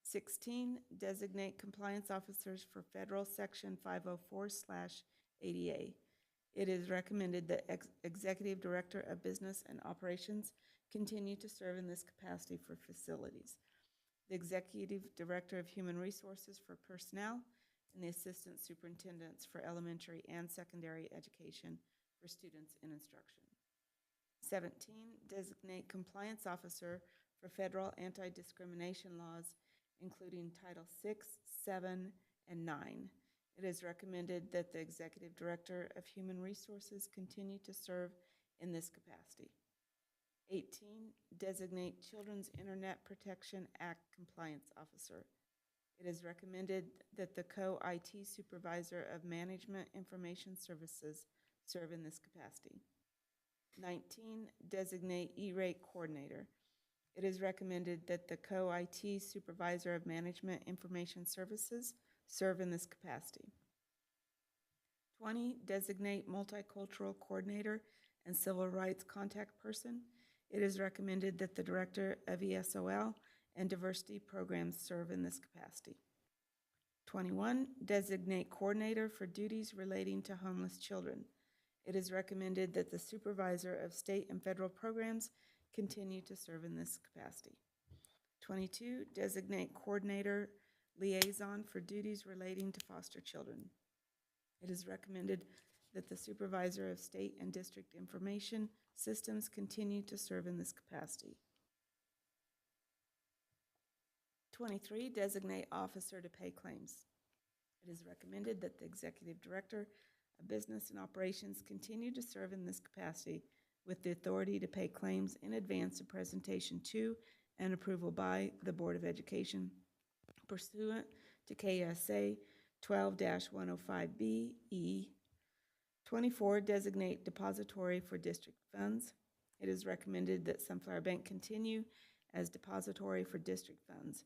16, designate compliance officers for federal section 504/ADA. It is recommended that executive director of business and operations continue to serve in this capacity for facilities. The executive director of human resources for personnel and the assistant superintendents for elementary and secondary education for students in instruction. 17, designate compliance officer for federal anti-discrimination laws, including Title 6, 7, and 9. It is recommended that the executive director of human resources continue to serve in this capacity. 18, designate Children's Internet Protection Act compliance officer. It is recommended that the co-IT supervisor of management information services serve in this capacity. 19, designate E-rate coordinator. It is recommended that the co-IT supervisor of management information services serve in this capacity. 20, designate multicultural coordinator and civil rights contact person. It is recommended that the director of ESOL and diversity programs serve in this capacity. 21, designate coordinator for duties relating to homeless children. It is recommended that the supervisor of state and federal programs continue to serve in this capacity. 22, designate coordinator liaison for duties relating to foster children. It is recommended that the supervisor of state and district information systems continue to serve in this capacity. 23, designate officer to pay claims. It is recommended that the executive director of business and operations continue to serve in this capacity with the authority to pay claims in advance of presentation to and approval by the Board of Education pursuant to KSA 12-105B-E. 24, designate depository for district funds. It is recommended that Sunflower Bank continue as depository for district funds.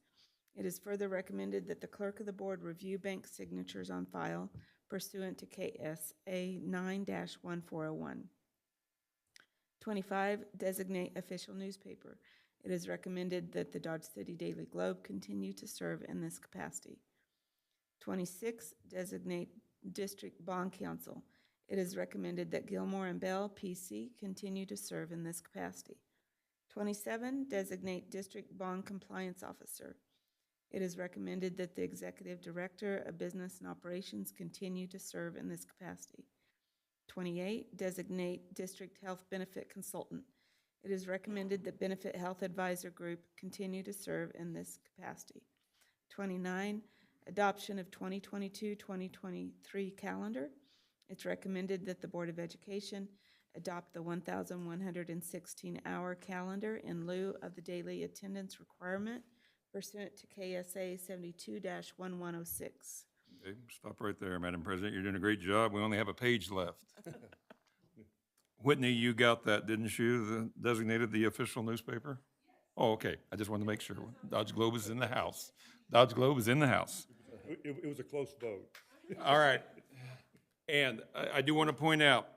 It is further recommended that the clerk of the board review bank signatures on file pursuant to KSA 9-1401. 25, designate official newspaper. It is recommended that the Dodge City Daily Globe continue to serve in this capacity. 26, designate district bond counsel. It is recommended that Gilmore and Bell, PC, continue to serve in this capacity. 27, designate district bond compliance officer. It is recommended that the executive director of business and operations continue to serve in this capacity. 28, designate district health benefit consultant. It is recommended that Benefit Health Advisor Group continue to serve in this capacity. 29, adoption of 2022-2023 calendar. It's recommended that the Board of Education adopt the 1,116-hour calendar in lieu of the daily attendance requirement pursuant to KSA 72-1106. Okay, stop right there, Madam President. You're doing a great job. We only have a page left. Whitney, you got that, didn't you? Designated the official newspaper? Oh, okay. I just wanted to make sure. Dodge Globe is in the house. Dodge Globe is in the house. It was a close vote. All right. And I do want to point out,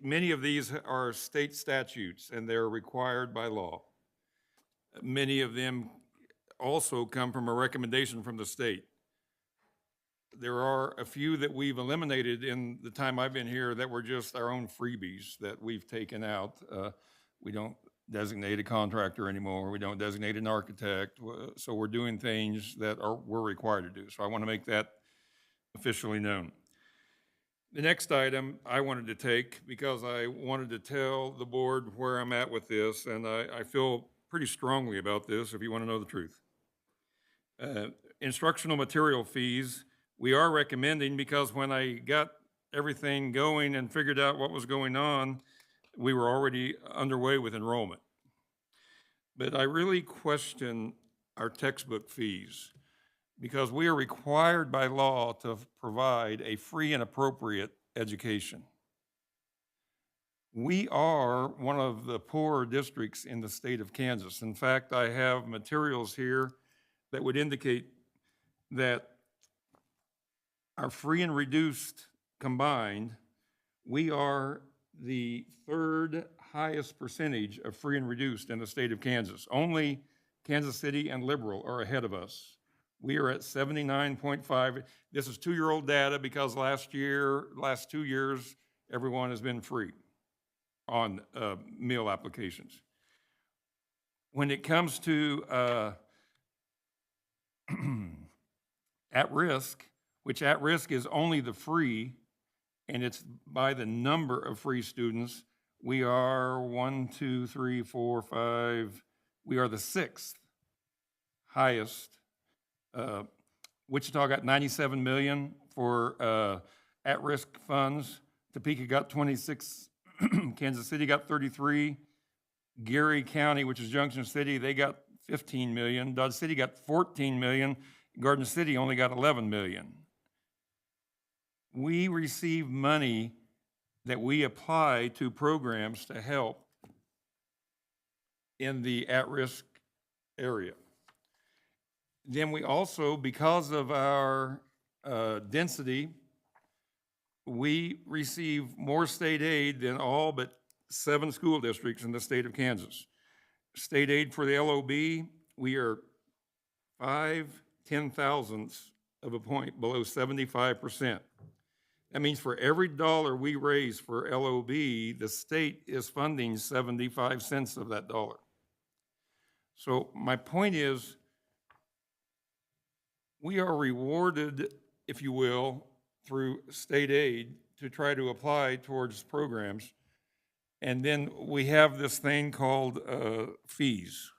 many of these are state statutes, and they're required by law. Many of them also come from a recommendation from the state. There are a few that we've eliminated in the time I've been here that were just our own freebies that we've taken out. We don't designate a contractor anymore. We don't designate an architect. So we're doing things that we're required to do. So I want to make that officially known. The next item I wanted to take, because I wanted to tell the board where I'm at with this, and I feel pretty strongly about this if you want to know the truth. Instructional material fees, we are recommending, because when I got everything going and figured out what was going on, we were already underway with enrollment. But I really question our textbook fees because we are required by law to provide a free and appropriate education. We are one of the poorer districts in the state of Kansas. In fact, I have materials here that would indicate that our free and reduced combined, we are the third highest percentage of free and reduced in the state of Kansas. Only Kansas City and Liberal are ahead of us. We are at 79.5. This is 2-year-old data because last 2 years, everyone has been free on meal applications. When it comes to at risk, which at risk is only the free, and it's by the number of free students, we are 1, 2, 3, 4, 5, we are the 6th highest. Wichita got 97 million for at-risk funds. Topeka got 26, Kansas City got 33. Geary County, which is Junction City, they got 15 million. Dodge City got 14 million. Garden City only got 11 million. We receive money that we apply to programs to help in the at-risk area. Then we also, because of our density, we receive more state aid than all but 7 school districts in the state of Kansas. State aid for the LOB, we are 5/10,000ths of a point below 75%. That means for every dollar we raise for LOB, the state is funding 75 cents of that dollar. So my point is, we are rewarded, if you will, through state aid to try to apply towards programs. And then we have this thing called fees.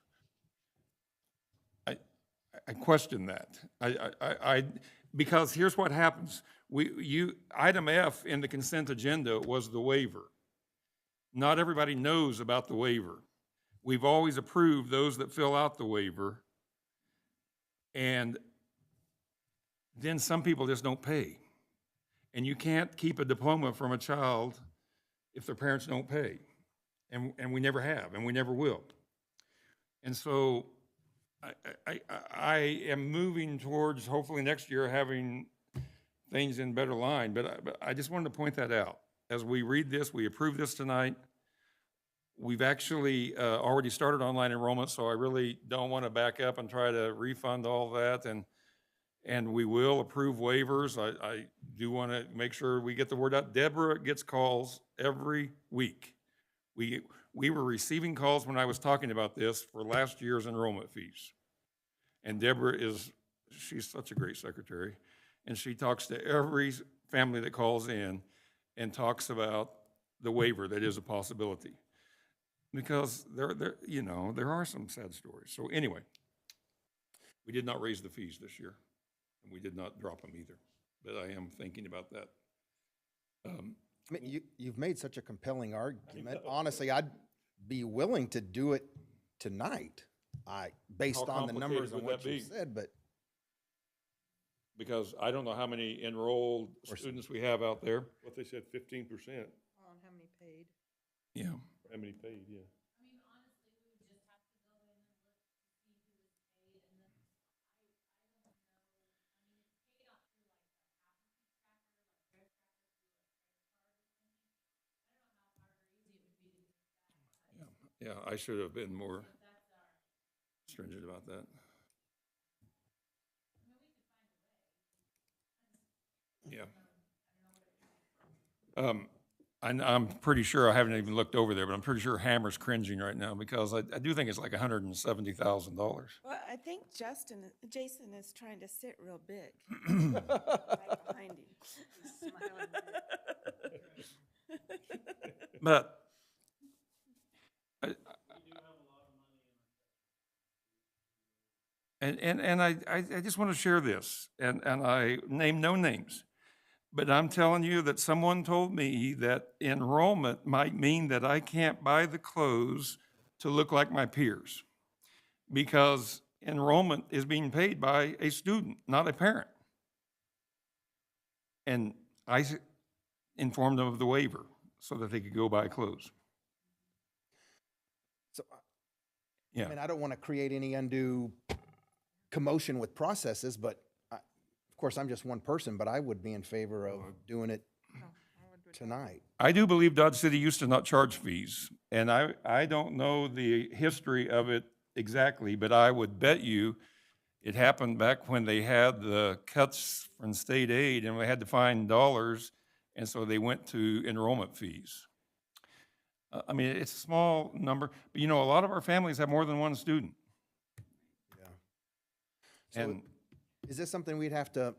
I question that. Because here's what happens. Item F in the consent agenda was the waiver. Not everybody knows about the waiver. We've always approved those that fill out the waiver. And then some people just don't pay. And you can't keep a diploma from a child if their parents don't pay. And we never have, and we never will. And so I am moving towards hopefully next year having things in better line, but I just wanted to point that out. As we read this, we approve this tonight. We've actually already started online enrollment, so I really don't want to back up and try to refund all that. And we will approve waivers. I do want to make sure we get the word out. Deborah gets calls every week. We were receiving calls when I was talking about this for last year's enrollment fees. And Deborah she's such a great secretary. And she talks to every family that calls in and talks about the waiver that is a possibility. Because there are some sad stories. So anyway, we did not raise the fees this year. And we did not drop them either. But I am thinking about that. I mean, you've made such a compelling argument. Honestly, I'd be willing to do it tonight, based on the numbers and what you said, but. Because I don't know how many enrolled students we have out there. What they said, 15%. On how many paid? Yeah. How many paid, yeah. I mean, honestly, we would just have to go in and look to see who was paid, and then I don't know, I mean, it's paid off through like a faculty tracker, like credit tracker through a credit card or something. I don't know how hard or easy it would be to do that. Yeah, I should have been more stringent about that. Yeah. I'm pretty sure, I haven't even looked over there, but I'm pretty sure Hammer's cringing right now because I do think it's like $170,000. Well, I think Jason is trying to sit real big. Right behind him. He's smiling big. But I just want to share this, and I name no names. But I'm telling you that someone told me that enrollment might mean that I can't buy the clothes to look like my peers, because enrollment is being paid by a student, not a parent. And I informed them of the waiver so that they could go buy clothes. So, Yeah. I mean, I don't want to create any undue commotion with processes, but of course, I'm just one person, but I would be in favor of doing it tonight. I do believe Dodge City used to not charge fees, and I don't know the history of it exactly, but I would bet you it happened back when they had the cuts from state aid and we had to find dollars, and so they went to enrollment fees. I mean, it's a small number, but you know, a lot of our families have more than one student. Yeah. So And is this something we'd have to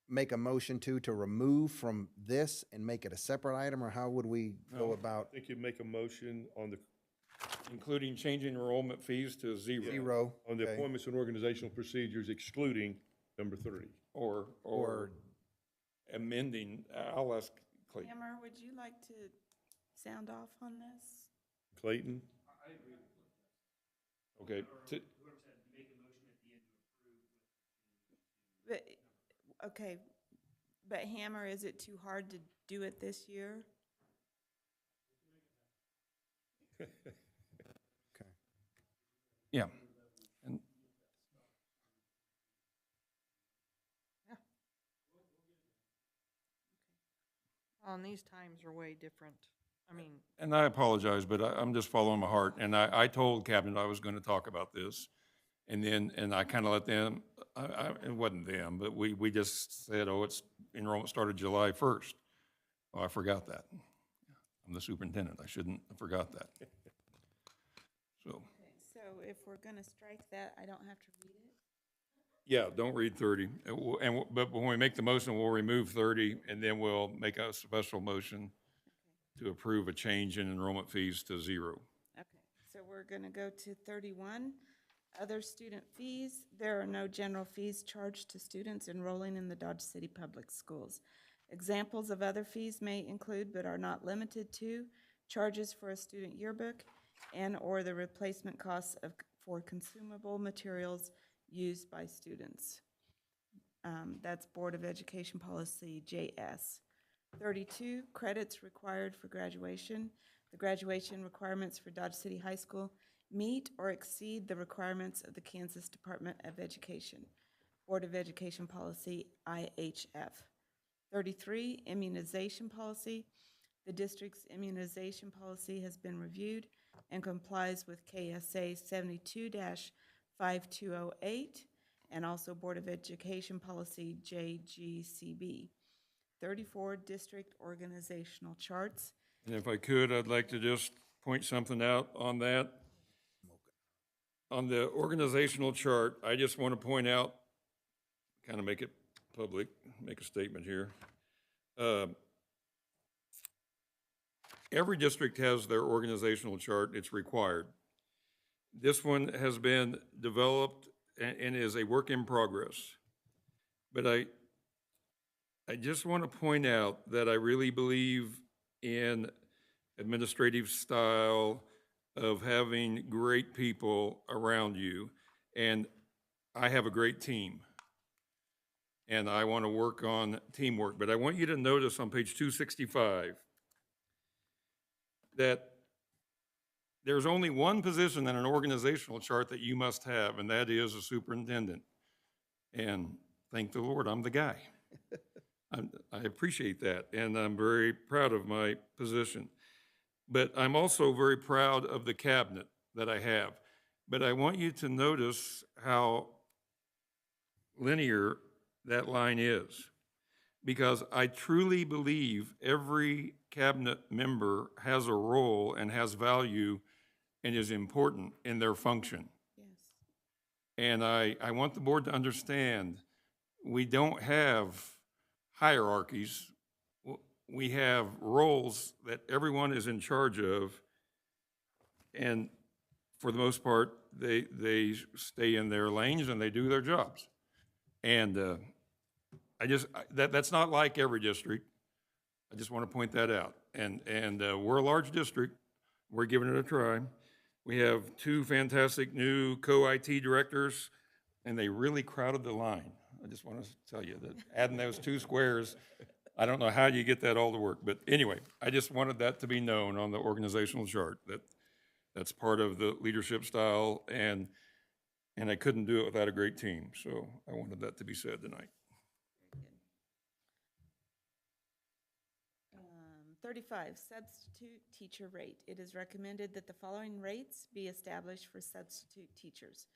make a motion to remove from this and make it a separate item, or how would we go about? I think you make a motion on the, including changing enrollment fees to zero. Zero, on the okay. appointments and organizational procedures excluding number 30. Or amending, I'll ask Clayton. Hammer, would you like to sound off on this? Clayton? Okay. But, okay, but Hammer, is it too hard to do it this year? Yeah. And Well, and these times are way different. I mean, And I apologize, but I'm just following my heart. And I told Cabinet I was going to talk about this. And I kind of let them, it wasn't them, but we just said, oh, enrollment started July 1st. Oh, I forgot that. I'm the superintendent. I shouldn't have forgot that. So, So if we're gonna strike that, I don't have to read it? yeah, don't read 30. But when we make the motion, we'll remove 30, and then we'll make a special motion to approve a change in enrollment fees to zero. Okay, so we're gonna go to 31. Other student fees. There are no general fees charged to students enrolling in the Dodge City Public Schools. Examples of other fees may include, but are not limited to, charges for a student yearbook and/or the replacement costs for consumable materials used by students. That's Board of Education Policy JS. 32, credits required for graduation. The graduation requirements for Dodge City High School meet or exceed the requirements of the Kansas Department of Education. Board of Education Policy IHF. 33, immunization policy. The district's immunization policy has been reviewed and complies with KSA 72-5208 and also Board of Education Policy JGCB. 34, district organizational charts. And if I could, I'd like to just point something out on that. On the organizational chart, I just want to point out, kind of make it public, make a statement here. Every district has their organizational chart. It's required. This one has been developed and is a work in progress. But I just want to point out that I really believe in administrative style of having great people around you. And I have a great team. And I want to work on teamwork. But I want you to notice on page 265 that there's only one position in an organizational chart that you must have, and that is a superintendent. And thank the Lord, I'm the guy. I appreciate that, and I'm very proud of my position. But I'm also very proud of the cabinet that I have. But I want you to notice how linear that line is, because I truly believe every cabinet member has a role and has value and is important in their function. Yes. And I want the board to understand, we don't have hierarchies. We have roles that everyone is in charge of, and for the most part, they stay in their lanes and they do their jobs. And That's not like every district. I just want to point that out. And we're a large district. We're giving it a try. We have two fantastic new co-IT directors, and they really crowded the line. I just want to tell you that adding those two squares, I don't know how you get that all to work. But anyway, I just wanted that to be known on the organizational chart, that that's part of the leadership style, and I couldn't do it without a great team. So I wanted that to be said tonight. 35, substitute teacher rate. It is recommended that the following rates be established for substitute teachers.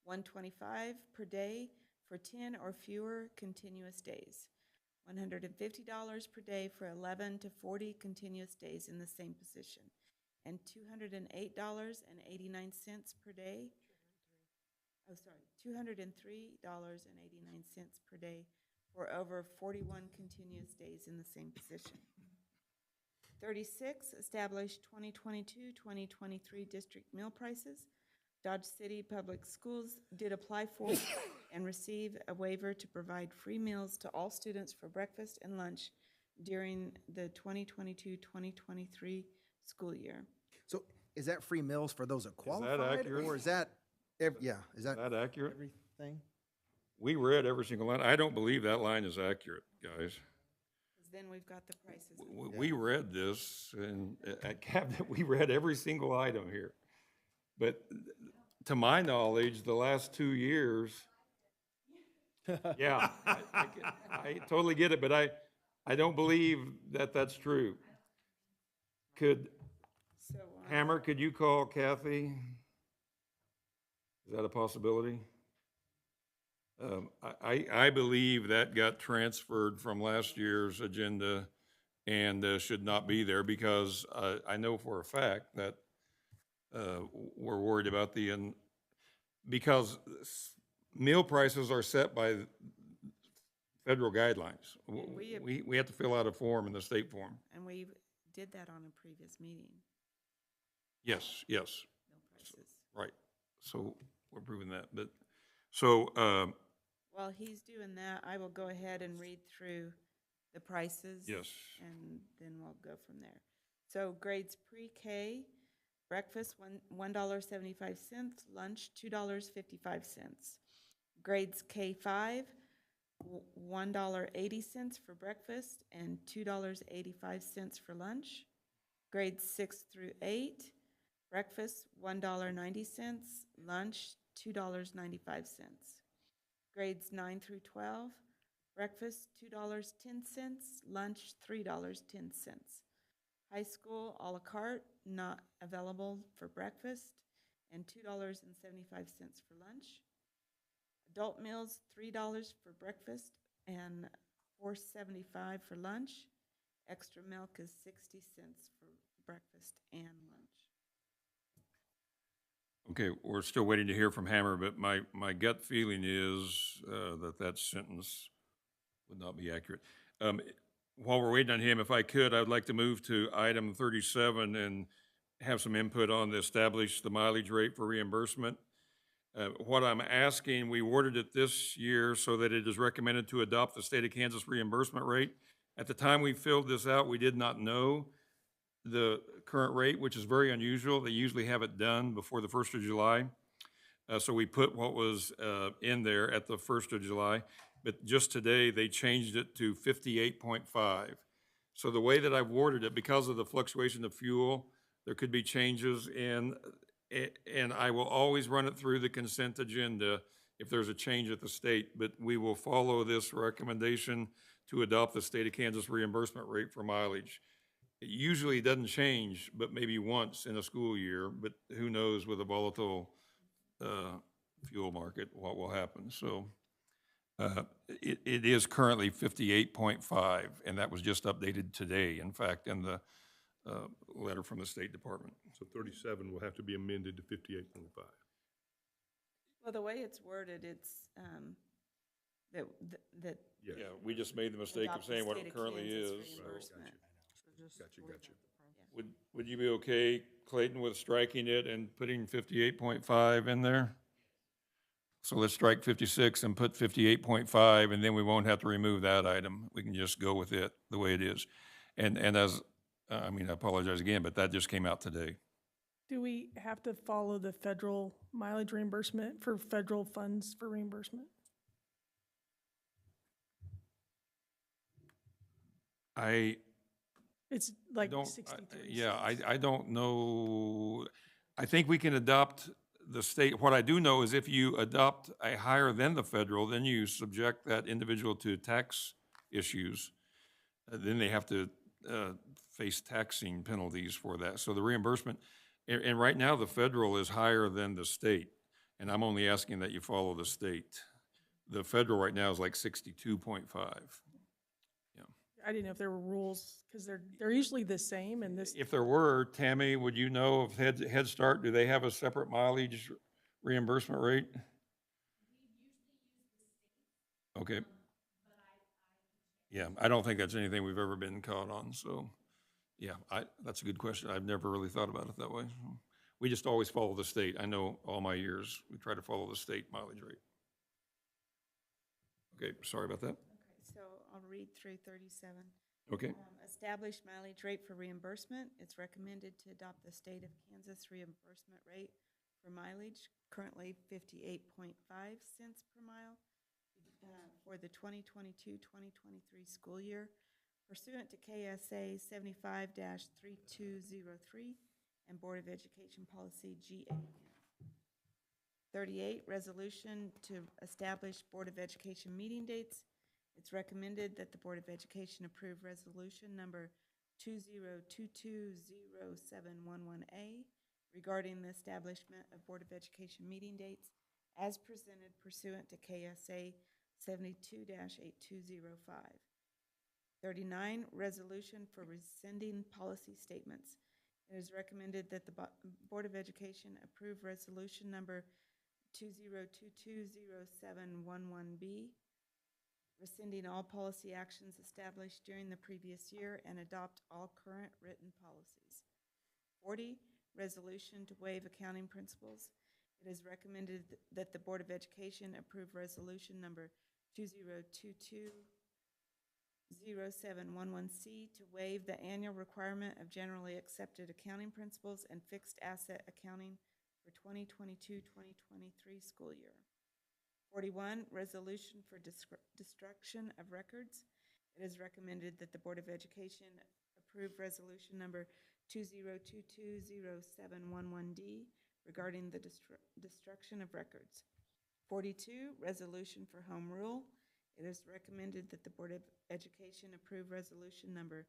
$125 per day for 10 or fewer continuous days. $150 per day for 11 to 40 continuous days in the same position. And $208.89 per day. Oh, sorry, $203.89 per day for over 41 continuous days in the same position. 36, establish 2022-2023 district meal prices. Dodge City Public Schools did apply for and receive a waiver to provide free meals to all students for breakfast and lunch during the 2022-2023 school year. So is that free meals for those that qualified? accurate? Or is that, is that Is that accurate? everything? We read every single line. I don't believe that line is accurate, guys. Then we've got the prices. We read this, and at Cabinet, we read every single item here. But to my knowledge, the last 2 years, yeah, I totally get it, but I don't believe that that's true. Hammer, could you call Kathy? Is that a possibility? I believe that got transferred from last year's agenda and should not be there, because I know for a fact that we're worried about because meal prices are set by federal guidelines. We have to fill out a form in the state form. And we did that on a previous meeting. Yes. Meal prices. Right. So we're proving that. But so While he's doing that, I will go ahead and read through the prices. yes. And then we'll go from there. So grades pre-K, breakfast, $1.75, lunch, $2.55. Grades K-5, $1.80 for breakfast and $2.85 for lunch. Grades 6 through 8, breakfast, $1.90, lunch, $2.95. Grades 9 through 12, breakfast $2.10, lunch $3.10. High school a la carte, not available for breakfast, and $2.75 for lunch. Adult meals, $3 for breakfast and $4.75 for lunch. Extra milk is 60 cents for breakfast and lunch. Okay, we're still waiting to hear from Hammer, but my gut feeling is that sentence would not be accurate. While we're waiting on him, if I could, I'd like to move to item 37 and have some input on the establish the mileage rate for reimbursement. What I'm asking, we awarded it this year so that it is recommended to adopt the state of Kansas reimbursement rate. At the time we filled this out, we did not know the current rate, which is very unusual. They usually have it done before the 1st of July. So we put what was in there at the 1st of July. But just today, they changed it to 58.5. So the way that I've worded it, because of the fluctuation of fuel, there could be changes in, and I will always run it through the consent agenda if there's a change at the state, but we will follow this recommendation to adopt the state of Kansas reimbursement rate for mileage. It usually doesn't change, but maybe once in a school year, but who knows with a volatile fuel market what will happen. So it is currently 58.5, and that was just updated today, in fact, in the letter from the State Department. So 37 will have to be amended to 58.5. Well, the way it's worded, it's that Yes. Yeah, we just made the mistake of adopt the saying what state it of currently Kansas is. So. reimbursement. Gotcha. Would you be okay, Clayton, with striking it and putting 58.5 in there? So let's strike 56 and put 58.5, and then we won't have to remove that item. We can just go with it the way it is. And as, I mean, I apologize again, but that just came out today. Do we have to follow the federal mileage reimbursement for federal funds for reimbursement? It's like don't, 63 yeah, cents. I don't know. I think we can adopt the state. What I do know is if you adopt a higher than the federal, then you subject that individual to tax issues. Then they have to face taxing penalties for that. So the reimbursement, and right now the federal is higher than the state. And I'm only asking that you follow the state. The federal right now is like 62.5. I didn't know if there were rules, because they're usually the same, and this, If there were, Tammy, would you know if Head Start, do they have a separate mileage reimbursement rate? Okay. Yeah, I don't think that's anything we've ever been caught on, so, yeah, that's a good question. I've never really thought about it that way. We just always follow the state. I know all my years, we try to follow the state mileage rate. Okay, sorry about that. Okay, so I'll read through 37. Okay. Establish mileage rate for reimbursement. It's recommended to adopt the state of Kansas reimbursement rate for mileage, currently 58.5 cents per mile for the 2022-2023 school year, pursuant to KSA 75-3203 and Board of Education Policy GA. 38, resolution to establish Board of Education meeting dates. It's recommended that the Board of Education approve resolution number 2022-0711A regarding the establishment of Board of Education meeting dates as presented pursuant to KSA 72-8205. 39, resolution for rescinding policy statements. It is recommended that the Board of Education approve resolution number 2022-0711B, rescinding all policy actions established during the previous year and adopt all current written policies. 40, resolution to waive accounting principles. It is recommended that the Board of Education approve resolution number 2022-0711C to waive the annual requirement of generally accepted accounting principles and fixed asset accounting for 2022-2023 school year. 41, resolution for destruction of records. It is recommended that the Board of Education approve resolution number 2022-0711D regarding the destruction of records. 42, resolution for home rule. It is recommended that the Board of Education approve resolution number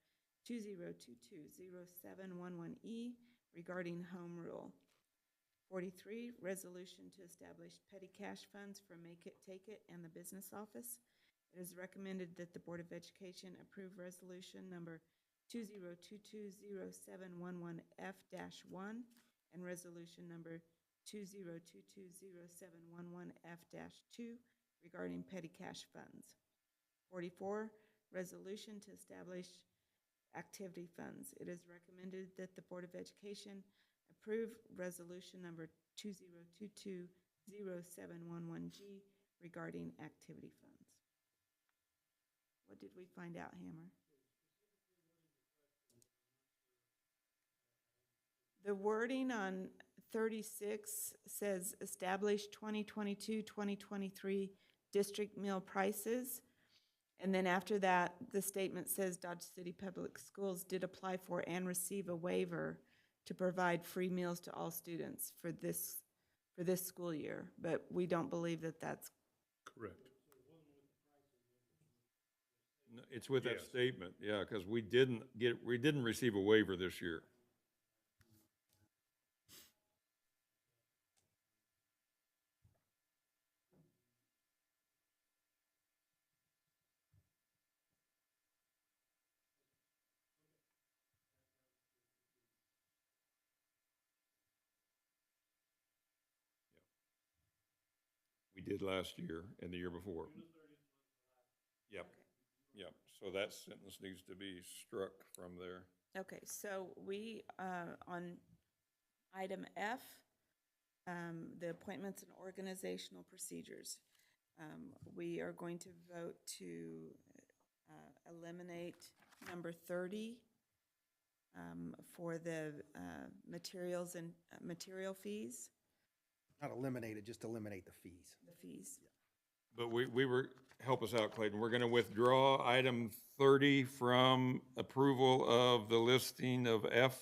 2022-0711E regarding home rule. 43, resolution to establish petty cash funds for Make It, Take It and the business office. It is recommended that the Board of Education approve resolution number 2022-0711F-1 and resolution number 2022-0711F-2 regarding petty cash funds. 44, resolution to establish activity funds. It is recommended that the Board of Education approve resolution number 2022-0711G regarding activity funds. What did we find out, Hammer? The wording on 36 says establish 2022-2023 district meal prices. And then after that, the statement says Dodge City Public Schools did apply for and receive a waiver to provide free meals to all students for this school year. But we don't believe that that's Correct. No, it's with that Yes. statement, yeah, because we didn't receive a waiver this year. We did last year and the year before. Yep, yep, so that sentence needs to be struck from there. okay. So we, on item F, the appointments and organizational procedures. We are going to vote to eliminate number 30 for the materials and material fees, Not eliminate it, just eliminate the fees. the fees. But we were, help us out, Clayton, we're gonna withdraw item 30 from approval of the listing of F?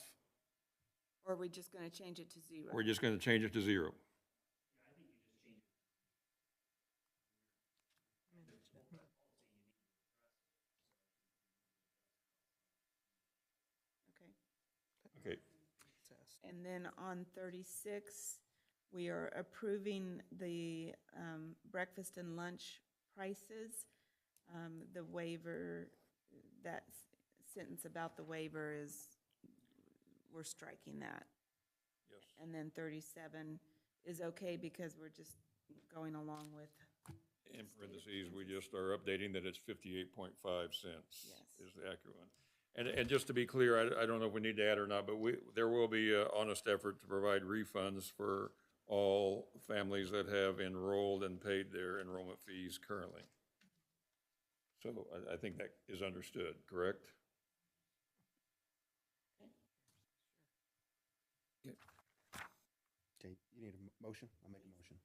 Or are we just going to change it to 0? We're just gonna change it to 0. Okay. Okay, And then on 36, we are approving the breakfast and lunch prices. The waiver, that sentence about the waiver is, we're striking that. yes. And then 37 is okay because we're just going along with, In parentheses, we just are updating that it's 58.5 cents Yes. is the accurate one. And just to be clear, I don't know if we need to add or not, but there will be an honest effort to provide refunds for all families that have enrolled and paid their enrollment fees currently. So I think that is understood, correct? Okay, you need a motion? I'll make a motion.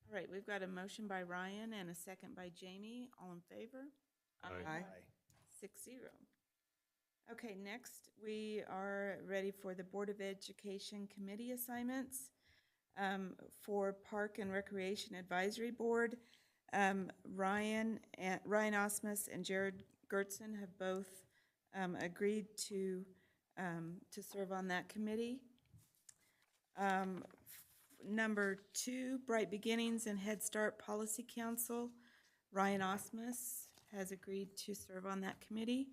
all right, we've got a motion by Ryan and a second by Jamie. All in favor? Aye. 6-0. Okay, next, we are ready for the Board of Education Committee assignments. For Park and Recreation Advisory Board, Ryan Osmus and Jared Gertzen have both agreed to serve on that committee. Number 2, Bright Beginnings and Head Start Policy Council, Ryan Osmus has agreed to serve on that committee.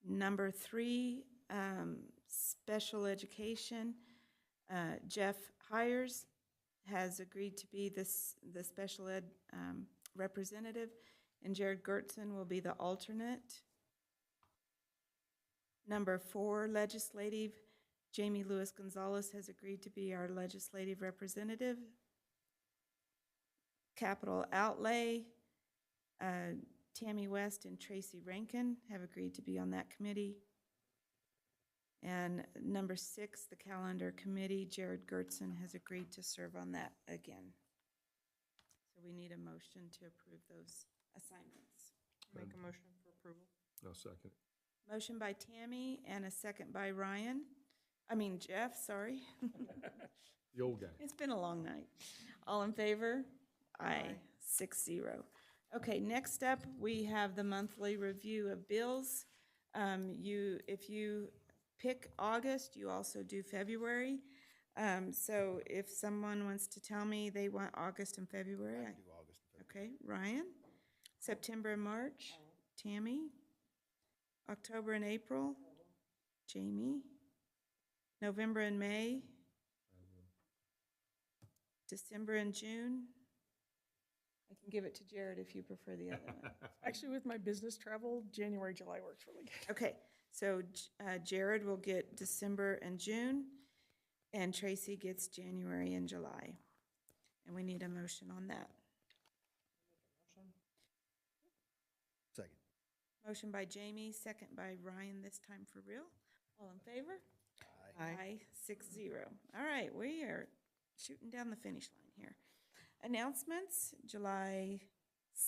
Number 3, Special Education, Jeff Hires has agreed to be the special ed representative, and Jared Gertzen will be the alternate. Number 4, Legislative, Jamie Lewis Gonzalez has agreed to be our legislative representative. Capital Outlay, Tammy West and Tracy Rankin have agreed to be on that committee. And number 6, the Calendar Committee, Jared Gertzen has agreed to serve on that again. So we need a motion to approve those assignments. Make a motion for approval. No, second. Motion by Tammy and a second by Jeff, sorry. The old guy. It's been a long night. All in favor? Aye. 6-0. Okay, next up, we have the monthly review of bills. If you pick August, you also do February. So if someone wants to tell me they want August and February. I do August and February. Okay, Ryan. September and March, Tammy. October and April, Jamie. November and May. December and June. I can give it to Jared if you prefer the other one. Actually, with my business travel, January, July works really good. Okay, so Jared will get December and June, and Tracy gets January and July. And we need a motion on that. Second. Motion by Jamie, second by Ryan, this time for real. All in favor? Aye. 6-0. All right, we are shooting down the finish line here. Announcements, July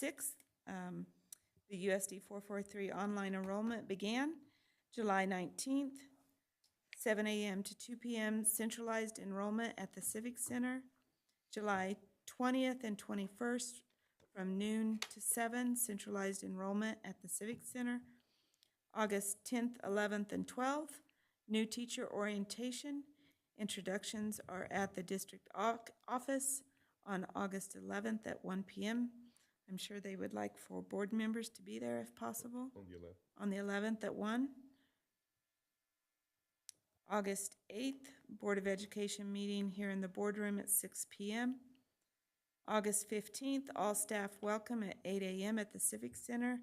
6th, the USD 443 online enrollment began. July 19th, 7 a.m. to 2 p.m. centralized enrollment at the Civic Center. July 20th and 21st, from noon to 7, centralized enrollment at the Civic Center. August 10th, 11th, and 12th, new teacher orientation. Introductions are at the district office on August 11th at 1 p.m. I'm sure they would like for board members to be there if possible. On the 11th at 1. August 8th, Board of Education meeting here in the boardroom at 6 p.m. August 15th, all staff welcome at 8 a.m. at the Civic Center.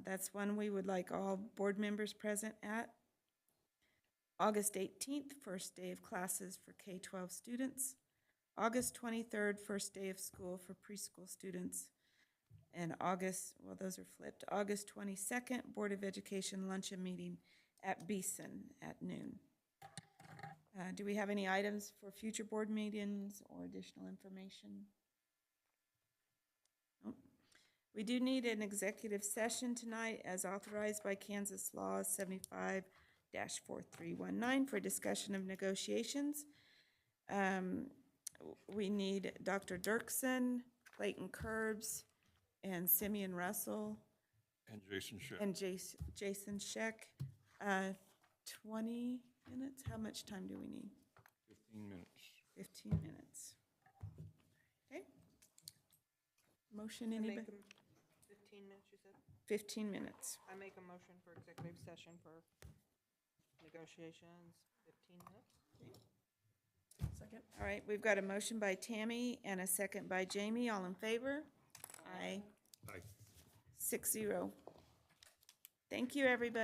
That's one we would like all board members present at. August 18th, first day of classes for K-12 students. August 23rd, first day of school for preschool students. And August, well, those are flipped. August 22nd, Board of Education luncheon meeting at Beeson at noon. Do we have any items for future board meetings or additional information? Nope. We do need an executive session tonight as authorized by Kansas Law 75-4319 for discussion of negotiations. We need Dr. Dirksen, Clayton Curbs, and Simeon Russell, And Jason Scheck. and Jason Scheck. 20 minutes? How much time do we need? 15 minutes. 15 minutes. Okay. Motion, anybody? 15 minutes, you said? 15 minutes. I make a motion for executive session for negotiations, 15 minutes. Second. All right, we've got a motion by Tammy and a second by Jamie. All in favor? Aye. Aye. 6-0. Thank you, everybody.